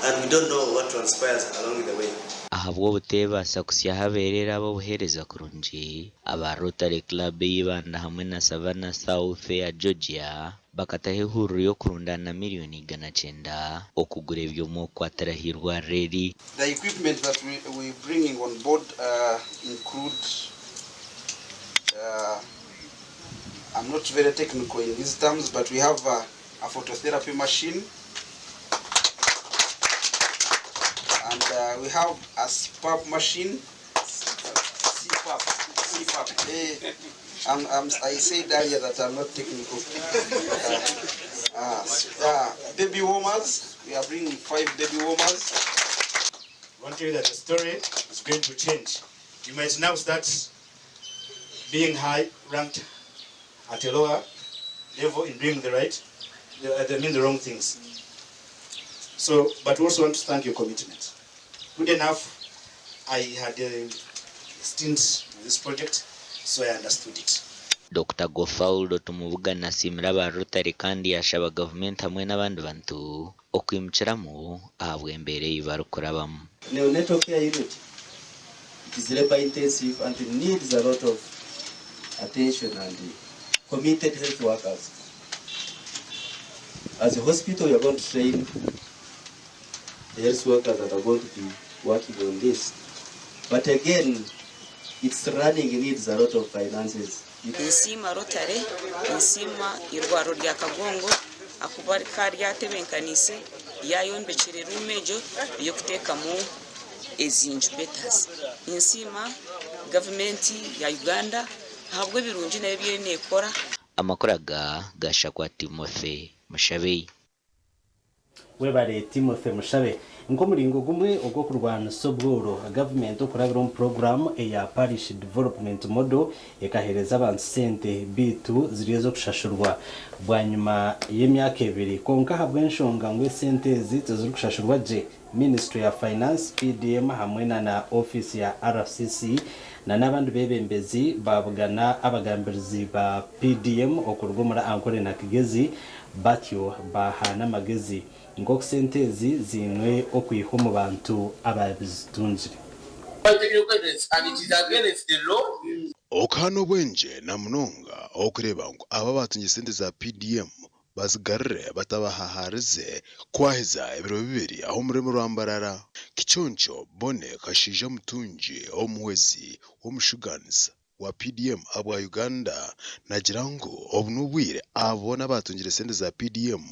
and we don't know what transpires along the way. ahabwo butebasa kusya haberera abo buhereza kurunji aba Rotary Club y'Ibanda hamwe na Savannah South ya Georgia bakatahe huru yo kurundana miliyoni 900 okugura ebyomo kwatarahirwa reri. The equipment that we bringing on board include I'm not very technical in these terms, but we have a phototherapy machine. And we have a CPAP machine. CPAP. I said earlier that I'm not technical. Baby warmers. We are bringing 5 baby warmers. I want to tell you that the story is going to change. You might now start being high ranked at a lower level in doing the wrong things. So, but we also want to thank your commitment. Good enough, I had a stint with this project, so I understood it. Dr. Gofaulo tumuvuga nasimira ba Rotary kandi yashaba government hamwe n'abandi bantu okwimukiramo ahabwe mbere yibarukurabamo. Neonatal care unit, it is labor intensive and it needs a lot of attention and committed health workers. As a hospital, we are going to train the health workers that are going to be working on this. But again, its running needs a lot of finances. Nsima Rotary, nsima irwaro rya Kagongo, akubari karya tebenkanise, yayombekere rumejo yo kutekamu ezi incubators insima government ya Uganda habwe birungi nayo byenekora amakora gasha kwa Timothy Mushabe webare Timothy Mushabe ngo muringo gumwe ubwo kurwana sobworo government okurabira mu program ya parish development model ekahereza abantu sente bitu zirizo kushashurwa bwanyuma y'emyaka 2 konka habwe nshonga ngo sente ziri kushashurwa je Ministry ya Finance PDM hamwe na office ya RCC na nabandi bebembezi babugana abagambirizi ba PDM okurugomora ankore na kigezi batyo bahana magezi ngo sentezi zinwe okwiho mu bantu ababizitunzire okano bwenje na munonga okureba ngo aba batunye sente za PDM bazigarre batabahaharize kwaheza ibiro bibiri aho muremo rwambarara kichoncho bone kashija mutunji omwezi womushuganiza wa PDM abwa Uganda nagira ngo obunubwire abona batungire sente za PDM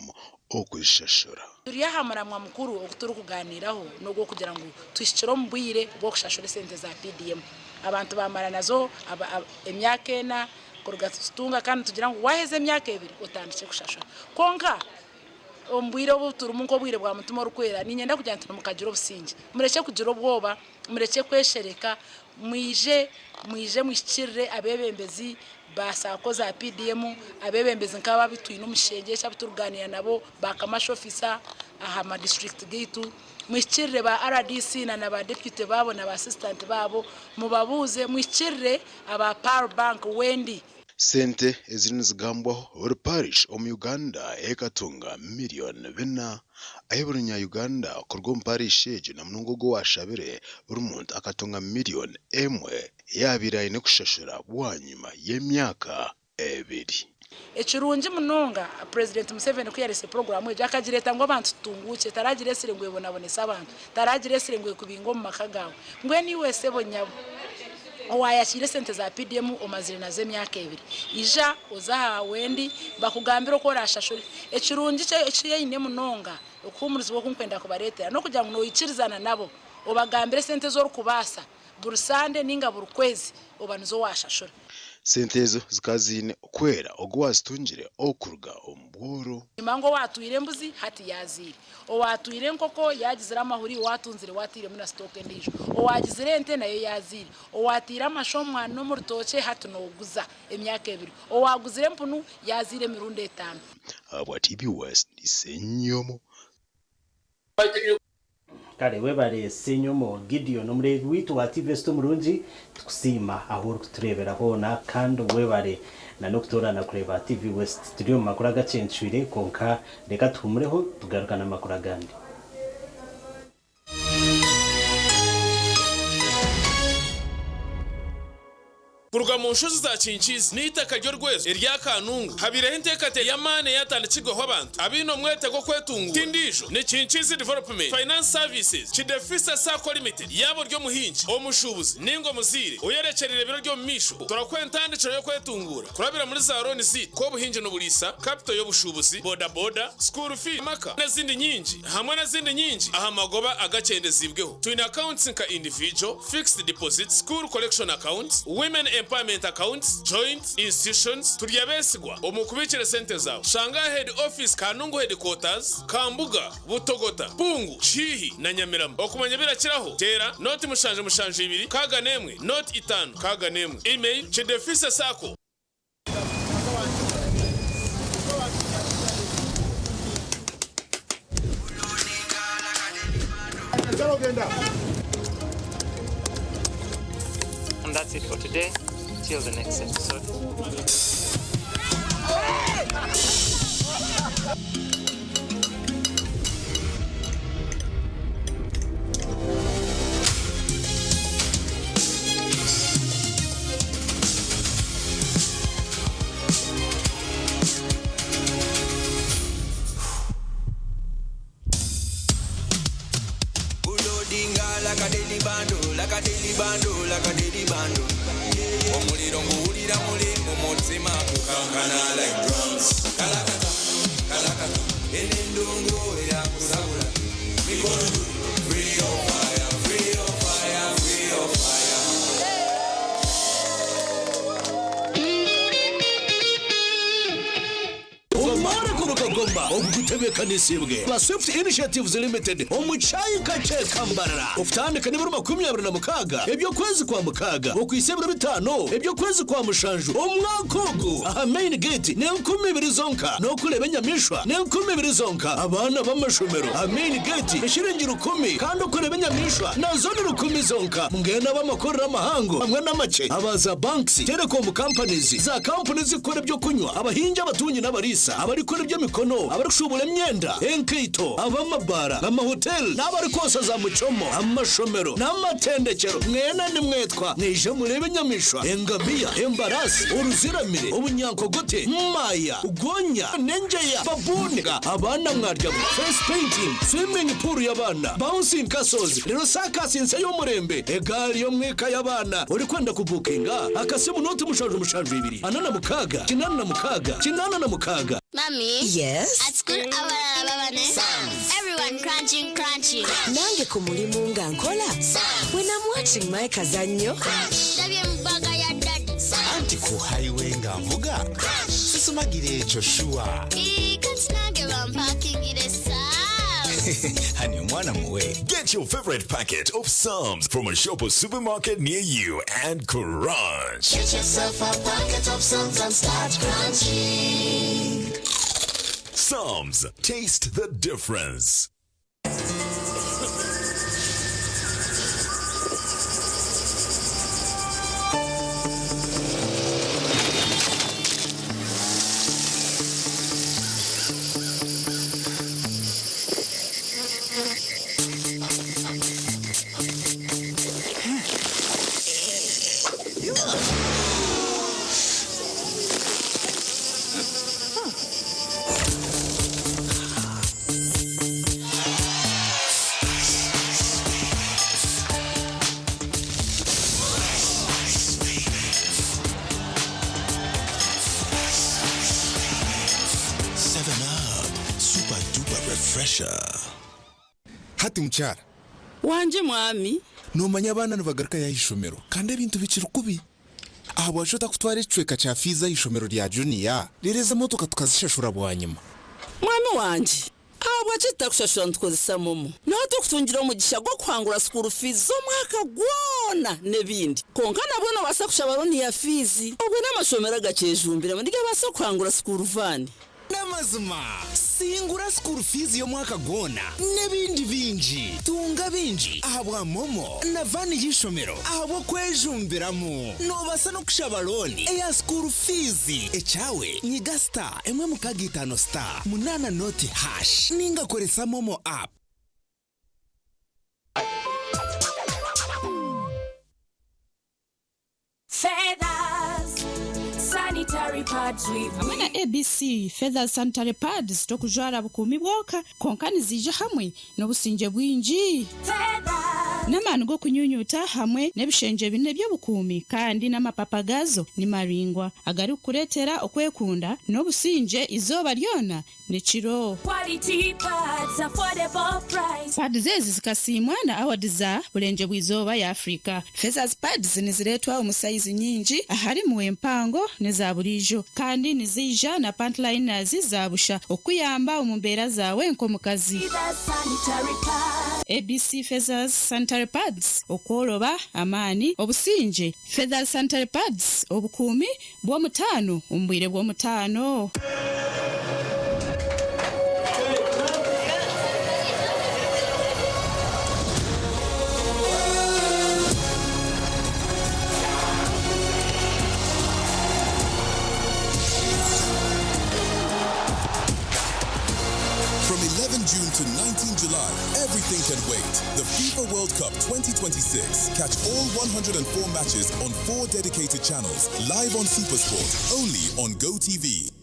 okwishashura turiyahamara mwa mukuru okuturu kuganiraho no kugira ngo twishikiro mbwire bwo kushashura sente za PDM abantu bamara nazo emyaka ena kurugatunga kandi tugira ngo waheze emyaka 2 utandike kushashura konka ombwire obuturu munko bwire bwa mutumo rukwera ninyenda kugira ngo mukagiro obusingi mureke kugira obwoba mureke kweshereka mwije mwishikirire abebembezi basako za PDM abebembezi nkaba bitwine umushengesha bituruganira nabo bakamasho officer aha ma district gate mwishikirire ba RDC na ba deputy babo na ba assistant babo mubabuze mwishikirire aba power bank wendi sente ezinizigambwaho uri parish omu Uganda ekatunga miliyoni 4 ayiburunya Uganda kurwo parish eje na munungo go washabire buri muntu akatunga miliyoni 1 yabiraye ne kushashura bwanyuma y'emyaka 2 echirunji munonga president Museveni kuyarese program eje akagireta ngo abantu tunguke taragire sirengwe bonabonesa abantu taragire sirengwe kubingo mu makagawe ngwe ni wese bonyabo owayashire sente za PDM omazire na zemyaka 2 ija oza wendi bakugambira ko rashashuri echirunji cye ine munonga okumurizo wo kunkwenda kubaretera no kugira ngo noyikirizana nabo obagambire sente zo rukubasa burusande ninga burukwezi obanizo washashura sentezo zikazine kwera ogwasitungire okuruga omboro imango watuyire mbuzi hati yazire owatuyire nkoko yagizira amahuri watunzire watire muna stock ndijo owagizire ente nayo yazire owatira amashomwa no mu rutoke hati no guza emyaka 2 owaguzire mpunu yazire mirundo 5 abwa TV West disenyomo kare webare senyomo Gideon omurego witu wa TV Sto murunji tukusima aho kuturebera hona kandi webare na noktorana kureba TV West studio makuru gacenshwire konka reka tumureho tugarukana makuru gandi kuruga mu nshuzi za Kinkizi n'itaka ryo rwezo irya Kanungu habireho intekate ya mane yatandikirwaho abantu abino mwete go kwetungu tindisho ni Kinkizi Development Finance Services kidefisa Sacco Limited yabo ryo muhinji omushubuzi ningo muzire uyerekerere biro ryo misho turakwentandikira yo kwetungura kurabira muri za Roni Z ko buhinji no bulisa capital yo bushubuzi boda school fee maka n'izindi nyingi hamwe n'izindi nyingi aha magoba agakendezibweho twina accounts nka individual fixed deposit school collection accounts women empowerment accounts joint institutions turyabesigwa omukubikira sente zawe shanga head office Kanungu headquarters Kambuga Butogota Pungu Chihi na Nyamirambo okumanya birakiraho tera noti mushanje 2 kaga nemwe noti 5 kaga nemwe email chedefisa sako And that's it for today. Till the next episode. Like a daily bando. Omuliro nguwulira mulimbo mutima kukankana like drums. Kalakata, enendongo ya kusabula. Ogutebeka nisibwe ba Swift Initiatives Limited omuchayi kache kambarara ufitandika niburu 26 ebyo kwezi kwa mukaga okwisebura bitano ebyo kwezi kwa mushanju omwakogo aha main gate ne 12 zonka no kuleba nyamishwa ne 12 zonka abana b'amashomero aha main gate eshiringira 10 kandi kuleba nyamishwa nazo ni 10 zonka mungena b'amakorera amahango hamwe n'amace abaza banks telecom companies za companies zikora byo kunywa abahinja batunyi n'abarisa abari kora byo mikono abarushubura myenda enkeito abamabara amahotel n'abari kosa za mucomo amashomero n'amatendekero mwena ni mwetwa nije murebe nyamishwa engabia embarasi uruziramire ubunyankogote maya ugonya nenjeya babuniga abana mwarya face painting swimming pool y'abana bouncing castles rero sakasinse yo murembe egali yo mweka y'abana uri kwenda kubukinga akasimu note mushanju 2 anana mukaga kinana na mukaga. Mommy. Yes. At school, everyone crunching. Nange ku mulimu nga nkola. When I'm watching my kazanyo. Anti ku highway nga mvuga. Susumagire Joshua. Honey, mwana muwe. Get your favorite packet of Psalms from a shop or supermarket near you and crunch. Get yourself a packet of Psalms and start crunching. Psalms, taste the difference. Hati mchara wanje mwami nomanya abana nibagaruka ya ishomero kandi ebintu bikiri kubi aho bashota kutwara icweka cha fiza ishomero rya junior rireza motoka tukazishashura bwanyuma mwami wanje abo bacita kushashura ntukozesa momo naho tukutungira umugisha gwo kwangura school fees zo mwaka gwona nebindi konka nabona basa kushabaroni ya fizi obwe n'amashomero agacejumbira ndiga basa kwangura school van namazima singura school fees yo mwaka gona nebindi binji tunga binji ahabwa momo na vani yishomero ahabo kwejumbiramo no basa no kushabaloni eya school fees echawe nyiga star emwe mukagitano star munana noti hash ninga koresa momo app. Sanitary pads with amana ABC Feathers sanitary pads tokujara bukumi bwoka konkani zije hamwe no businje bwinji n'abantu go kunyunyuta hamwe nebishenje bine byo bukumi kandi n'amapapagazo ni maringwa agari kuretera okwekunda no businje izoba ryona nechiro quality pads affordable price pads zezi zikasimwa na awadiza bulenje bwizoba ya Afrika. Feathers pads niziretwa umusize nyinji ahari mu empango neza burijo kandi nizija na pantliners zabusha okuyamba umumbera zawe nko mukazi. ABC Feathers sanitary pads okoloba amani obusinje. Feathers sanitary pads obukumi bwo mutano umbwire bwo mutano. June to 19 July, everything can wait. The FIFA World Cup 2026. Catch all 104 matches on 4 dedicated channels, live on SuperSport, only on GoTV.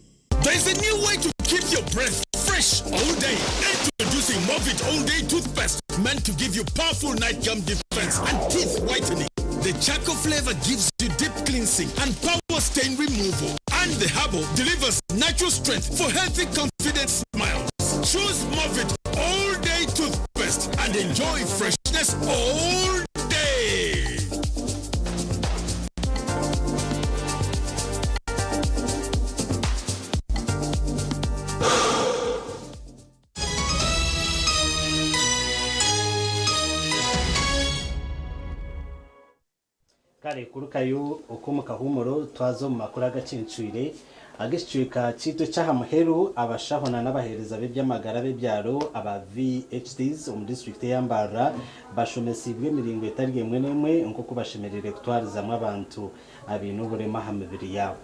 There's a new way to keep your breath fresh all day. Introducing Movit All Day Toothpaste, meant to give you powerful night gum defense and teeth whitening. The charcoal flavor gives you deep cleansing and power stain removal. And the herbal delivers natural strength for healthy, confident smiles. Choose Movit All Day Toothpaste. and enjoy freshness all day. kare kurukayo okomuka humoro twazo mu makuru agacincwire agishwika cito cyahamuheru abashahona n'abahereza b'ibyamagara b'ibyaro aba VHDs mu district yambara bashomesibwe miringo itari yemwe nemwe nko kubashemerere kutwarizamwe abantu abintu burema hamibiri yabo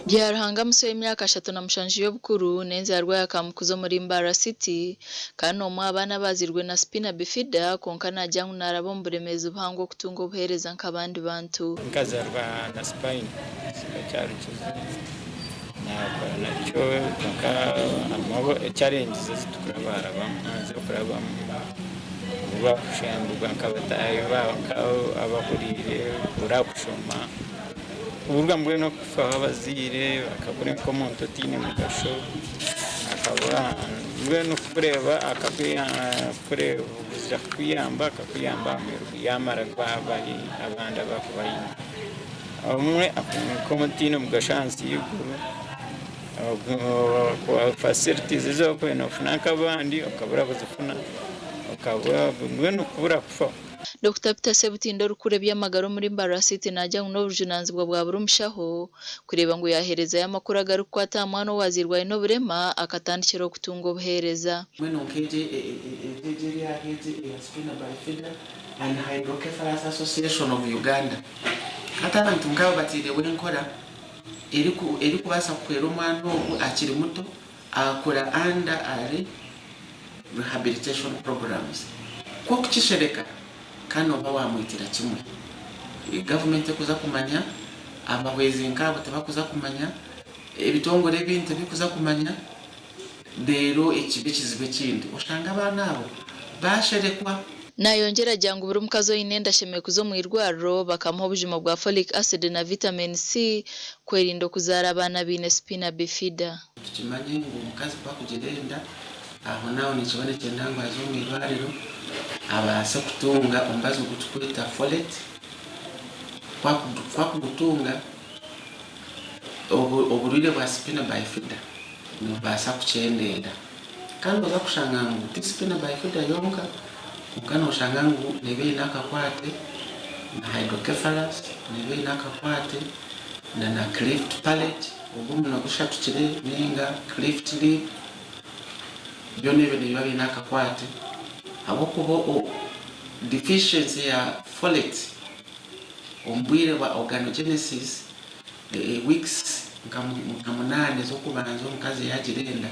byarahanga musore imyaka 3 na mushanji yo bukuru nenze yarwaye akamukuzo muri Mbara City kandi umwe abana bazirwe na spina bifida konka najyangu narabo mburemeza ubuhango kutungo buhereza nk'abandi bantu nkazarwa na spine cyari kizo nacyo konka amabo challenges zitukura baraba zo kuraba bakushambuka nkabataye abahurire urakushoma uburwa mbwe no kufa abazire bakabure ko monto tine mu gasho akaba mbwe no kureba kureba uza kwiyamba yamara kwabaye abanda bakubaye umwe ko mutine mu gashansi y'iguru kwa facilities zo ko no funaka bandi akabura bazufuna akaba mbwe no kubura kufa Dr. Peter Sebutindo rukure by'amagaro muri Mbara City najya no bujunanzibwa bwa burumshaho kureba ngo yahereza y'amakuru agaruka atamwana wazirwaye no burema akatandikira kutungo buhereza When onkeje ya spina bifida and Hydrocephalus Association of Uganda hata abantu ngabo batire wenkora eri kubasa kwera umwana akiri muto akora under ari rehabilitation programs ko kukishereka kano bawamwitira kimwe government kuza kumanya abawezi nkabo tabakuza kumanya ebitongore bintu bikuza kumanya dero ekibikizibe kindi ushanga abana abo basherekwa nayongera jangu buri mukazo inenda shemeye kuzo mu irwaro bakamuha ubujima bwa folic acid na vitamin C kwerindo kuzara abana bine spina bifida tukimanye ngo mukazi kwa kugerenda aho naho ni kibone cyendangwa zo mu irwariro abasa kutunga umbazo gutukwita folate kwa kutunga oburire bwa spina bifida no basa kuchendera kandi baza kushanga ngo spina bifida yonka ukana ushanga ngo nebe nakakwate na hydrocephalus nebe nakakwate na cleft palate ubumu na gushatukire nenga cleft lip byonebe nibabe nakakwate abo kubo deficiency ya folate ombwire wa organogenesis weeks nkamunane zo kubanza omukazi yagirenda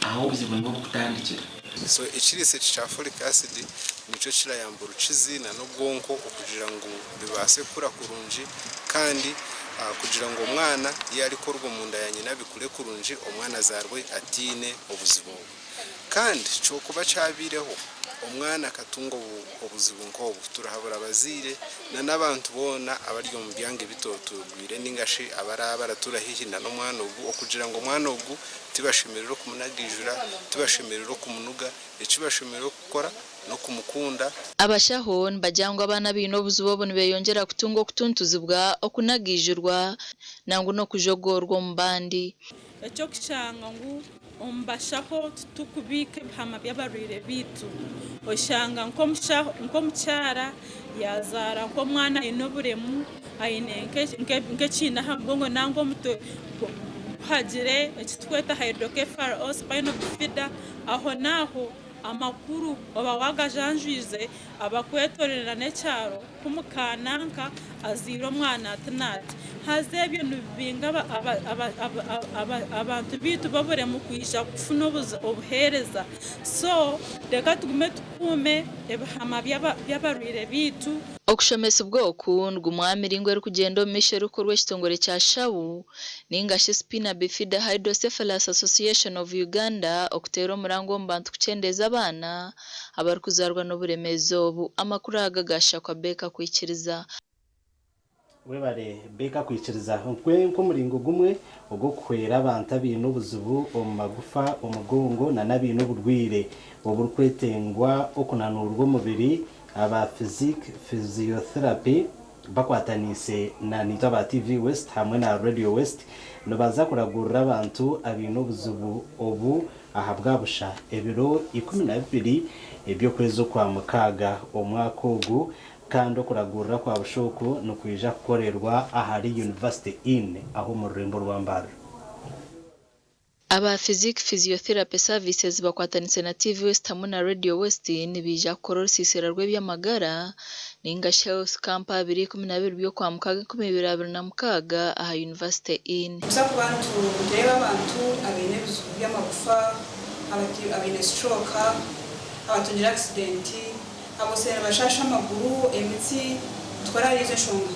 aho bizibu ngo kutandikira so ikirise cha folic acid nico kirayamba urucizi na n'ubwonko kugira ngo bibase kura kurunji kandi kugira ngo umwana iyo ari korwa mu nda ya nyina bikure kurunji umwana azarwe atine ubuzima kandi cyo kuba cyabireho umwana akatungo ubuzima ngo turahabura abazire na nabantu bona abaryo mu byange bitotugwire ningashi abarabara turahihina no mwana ubu okugira ngo mwana ubu tibashimiriro kumunagijura tibashimiriro kumunuga icibashimiriro gukora no kumukunda abashaho bajyangwa abana bino buzubo bone beyongera kutungo kutuntuzibwa okunagijurwa nangu no kujogorwa mbandi ecyo kishanga ngo ombashaho tukubike bihama byabarire bitu oshanga nko mcyara yazara nko mwana inoburemu ayine nke china habwo nango muto hagire ekitweta hydrocephalus spina bifida aho naho amakuru baba wagajanjuize abakwetorera necyaro kumukananka aziro mwana atanati haze ibintu binga abantu bitu babure mu kwisha kufuna obuhereza so reka tugume tukume ebihama byabarwire bitu okushomesa ubwoko ngumwami ringwe rukugendo misheru korwe kitongore cya shawu ningashi spina bifida Hydrocephalus Association of Uganda okutero murango mbantu kucendeza abana abari kuzarwa n'uburemezo ubu amakuru agagasha kwa beka kwikiriza webare beka kwiciriza ko muringo gumwe ugo kwera abantu abintu buzubu omumagufa omugongo na nabintu burwire oburukwetengwa okunanurwa umubiri aba physiotherapy bakwatanise na nitaba TV West hamwe na Radio West no baza kuragurira abantu abintu buzubu obu ahabwa busha ebiro 12 ebyo kwezo kwa mukaga omwaka ogu kandi kuragurira kwa bushoku no kwija kukorerwa ahari University Inn aho mu Rurembo rwa Mbara. Aba physiotherapy services bakwatanise na TV West hamwe na Radio West nibija korora sisera rw'ebyamagara ninga Health Camp 2012 byo kwa mukaga 2026 aha University Inn. Gusa ku bantu reba abantu abene by'amagufa abene stroke abatungira accident abo se bashasha amaguru emitsi twararize shonga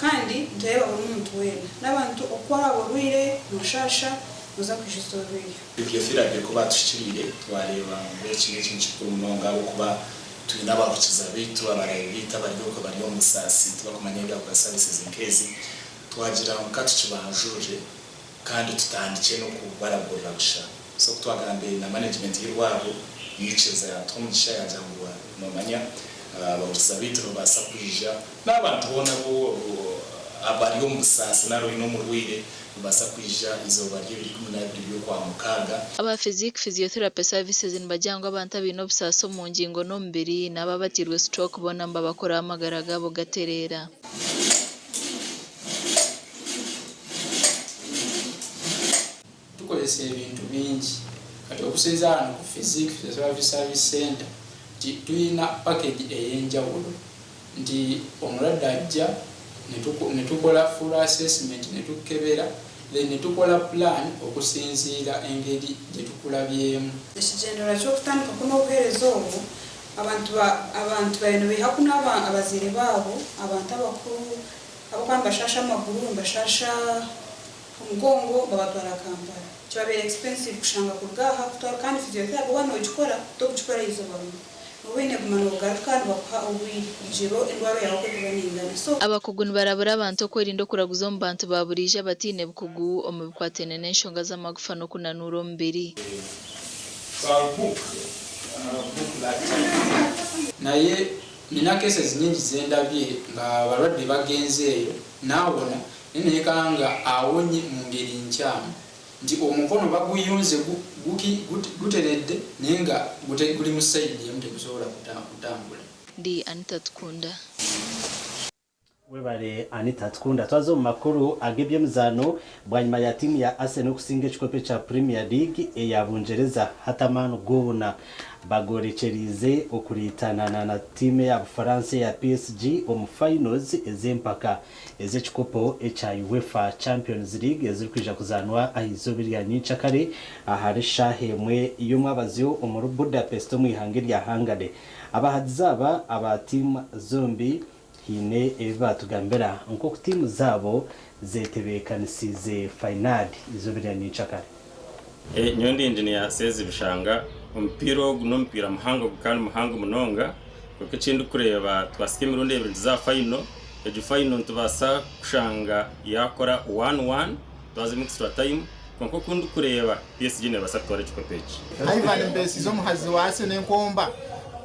kandi ndeba buri muntu wena n'abantu okora borwire mushasha uza kwishistoreye ibyo firabye ko batushikirire twareba benshi cy'inshiko munonga wo kuba turi n'abarukiza bitu abarayita bari ko bari mu musasi tubakumanya ibya kwa services in case twagira mukatu kibanjuje kandi tutandike no kubaragurira busha so twagambe na management y'irwabo yiceza yatumsha yajangwa nomanya abarukiza bitu basa kwija n'abantu bona bo abari mu musasi naro ino mu rwire basa kwija izoba ry'ibiri byo kwa mukaga. Aba physiotherapy services nibajangwa abantu abino busaso mu ngingo no mbiri nababatirwe stroke bona mba bakora amagaraga bo gaterera. Tukozese ibintu bingi kati okusenzana ku physiotherapy service center tuyina package eyenjawulo ndi omulwadde ajja netukola full assessment netukebera then netukola plan okusinziira engeri gyetukulabyemu. Ekijendera ky'okutandika kuno obuheereza obwo abantu bayino behakuna abazire baabo abantu abakulu abakwamba bashasha amaguru bashasha omugongo babatwara Kampala kibabeera expensive kushanga kugaha kutwara kandi physiotherapy wano okikora tokukikora izo barumu ubene kumano garuka bakha obwiri kujiro endwara yawe kubaningana so abakugu barabura abantu kwerinda kuraguza mu bantu baburije batine bukugu omubikwatene n'enshonga z'amagufa no kunanura ombiri naye nina cases nyingi zendabye nga balwadde bagenzeeyo naabona nenekanga awonye mu ngeri nkyamu nti omukono baguyunze guteredde nenga guli mu side yemte kusobola kutambula. Ndi Anita Tukunda. Webare Anita Tukunda twazo mu makuru agebye mzano bwanyuma ya timu ya Arsenal kusinga ekikope cha Premier League eyabungereza hatamano gona bagorekerize okuritana na timu ya Bufaransa ya PSG mu finals ezempaka ezekikopo echa UEFA Champions League ezirkwija kuzanwa ahizobirya nyicakare ahari shahemwe y'umwabazyo mu Budapest mu ihangiri ya Hungary abahadzaba aba timu zombi hine ebatugambera nko ku timu zabo zetebekanisize final izobirya nyicakare nyondi engineer sezi bishanga umupira gunompira muhango kandi muhango munonga kuko kindi kureba twasike mirundi ebiri za final ejo final tubasa kushanga yakora 1-1 twaze extra time kuko kundi kureba PSG ne basatwara ekikopechi Ivan Mbesi zo muhazi wa Arsenal nkomba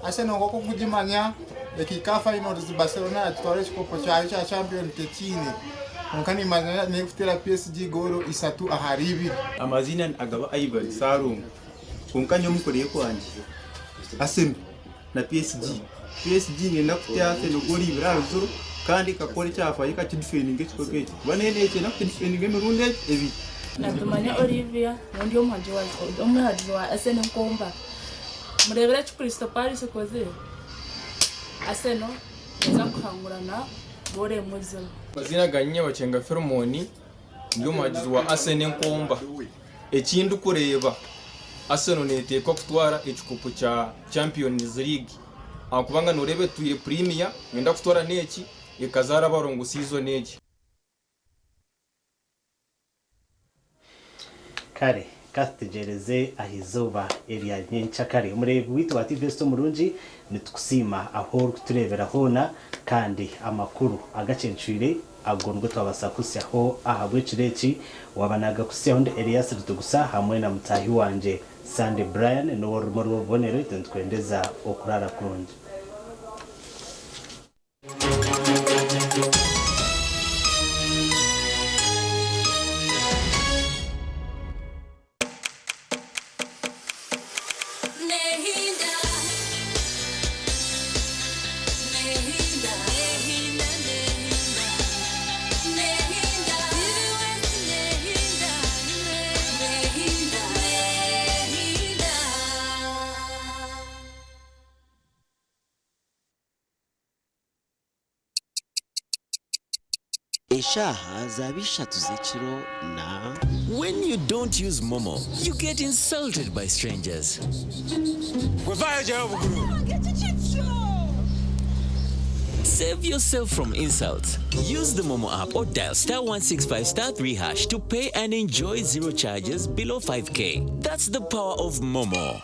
Arsenal ngoko kujimanya ekika final zi Barcelona atwara ekikopo cha champion tekine Nkani mazina ne kutera PSG goro isatu aharibi amazina agaba Ivan Sarungu kunkanyo mukore kwanje Arsenal na PSG ne nakutya Arsenal gori birazo kandi kakore cyafaye ka kidifeninge kikope banene cye na kidifeninge mirundi ebi Natumanya Olivia ndi umuhaji wa Arsenal nkomba murebera Crystal Palace koze Arsenal zakangurana bore muzo bazina ganye bacenga Fermoni ndi umuhaji wa Arsenal nkomba ekindi kureba Arsenal neteka kutwara ekikopo cha Champions League akubanga norebe tuye Premier ngenda kutwara neki ikazara barongo season neki kare kategereze ahizoba Elia Nyenchakare umurebi witu wa TV Sto Murunji nitukusima aho turebera hona kandi amakuru agacencwire agondwe twabasakusi aho ahabwe cireki wabanaga kusiya nde Elias Rutugusa hamwe na mutahi wanje Sande Brian no rumoro bonero twendeza okurara kurunje Eshaha zabisha tuzechiro na. When you don't use Momo, you get insulted by strangers. Save yourself from insults. Use the Momo app or dial *165*3# to pay and enjoy zero charges below 5K. That's the power of Momo.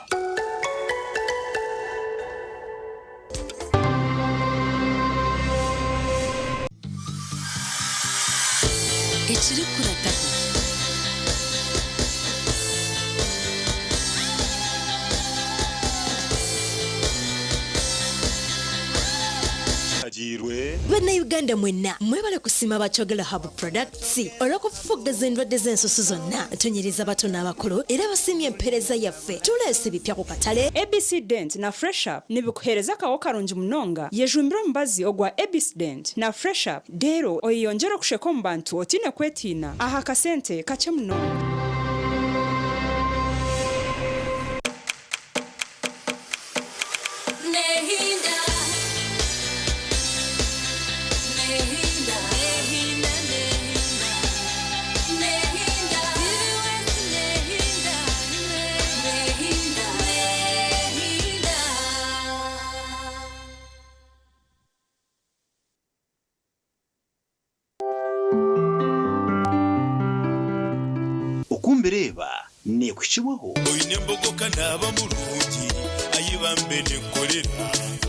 Bana Uganda mwena mwebale kusima Bachogera Hub Products olw'okufufugaza endwadde z'ensusu zonna tunyiriza bato n'abakulu era basimye empeereza yaffe tuleese ebipya ku katale. ABC Dent na Fresh Up nibikuheereza kawo karungi munonga yejumbira omubazi ogwa ABC Dent na Fresh Up deero oyeyonjera okusheka omu bantu otiine kwetiina aha kasente kakye munonga. Okumbereba nekushiwaho oyine mbogoka naba mulungi ayibambe nekolera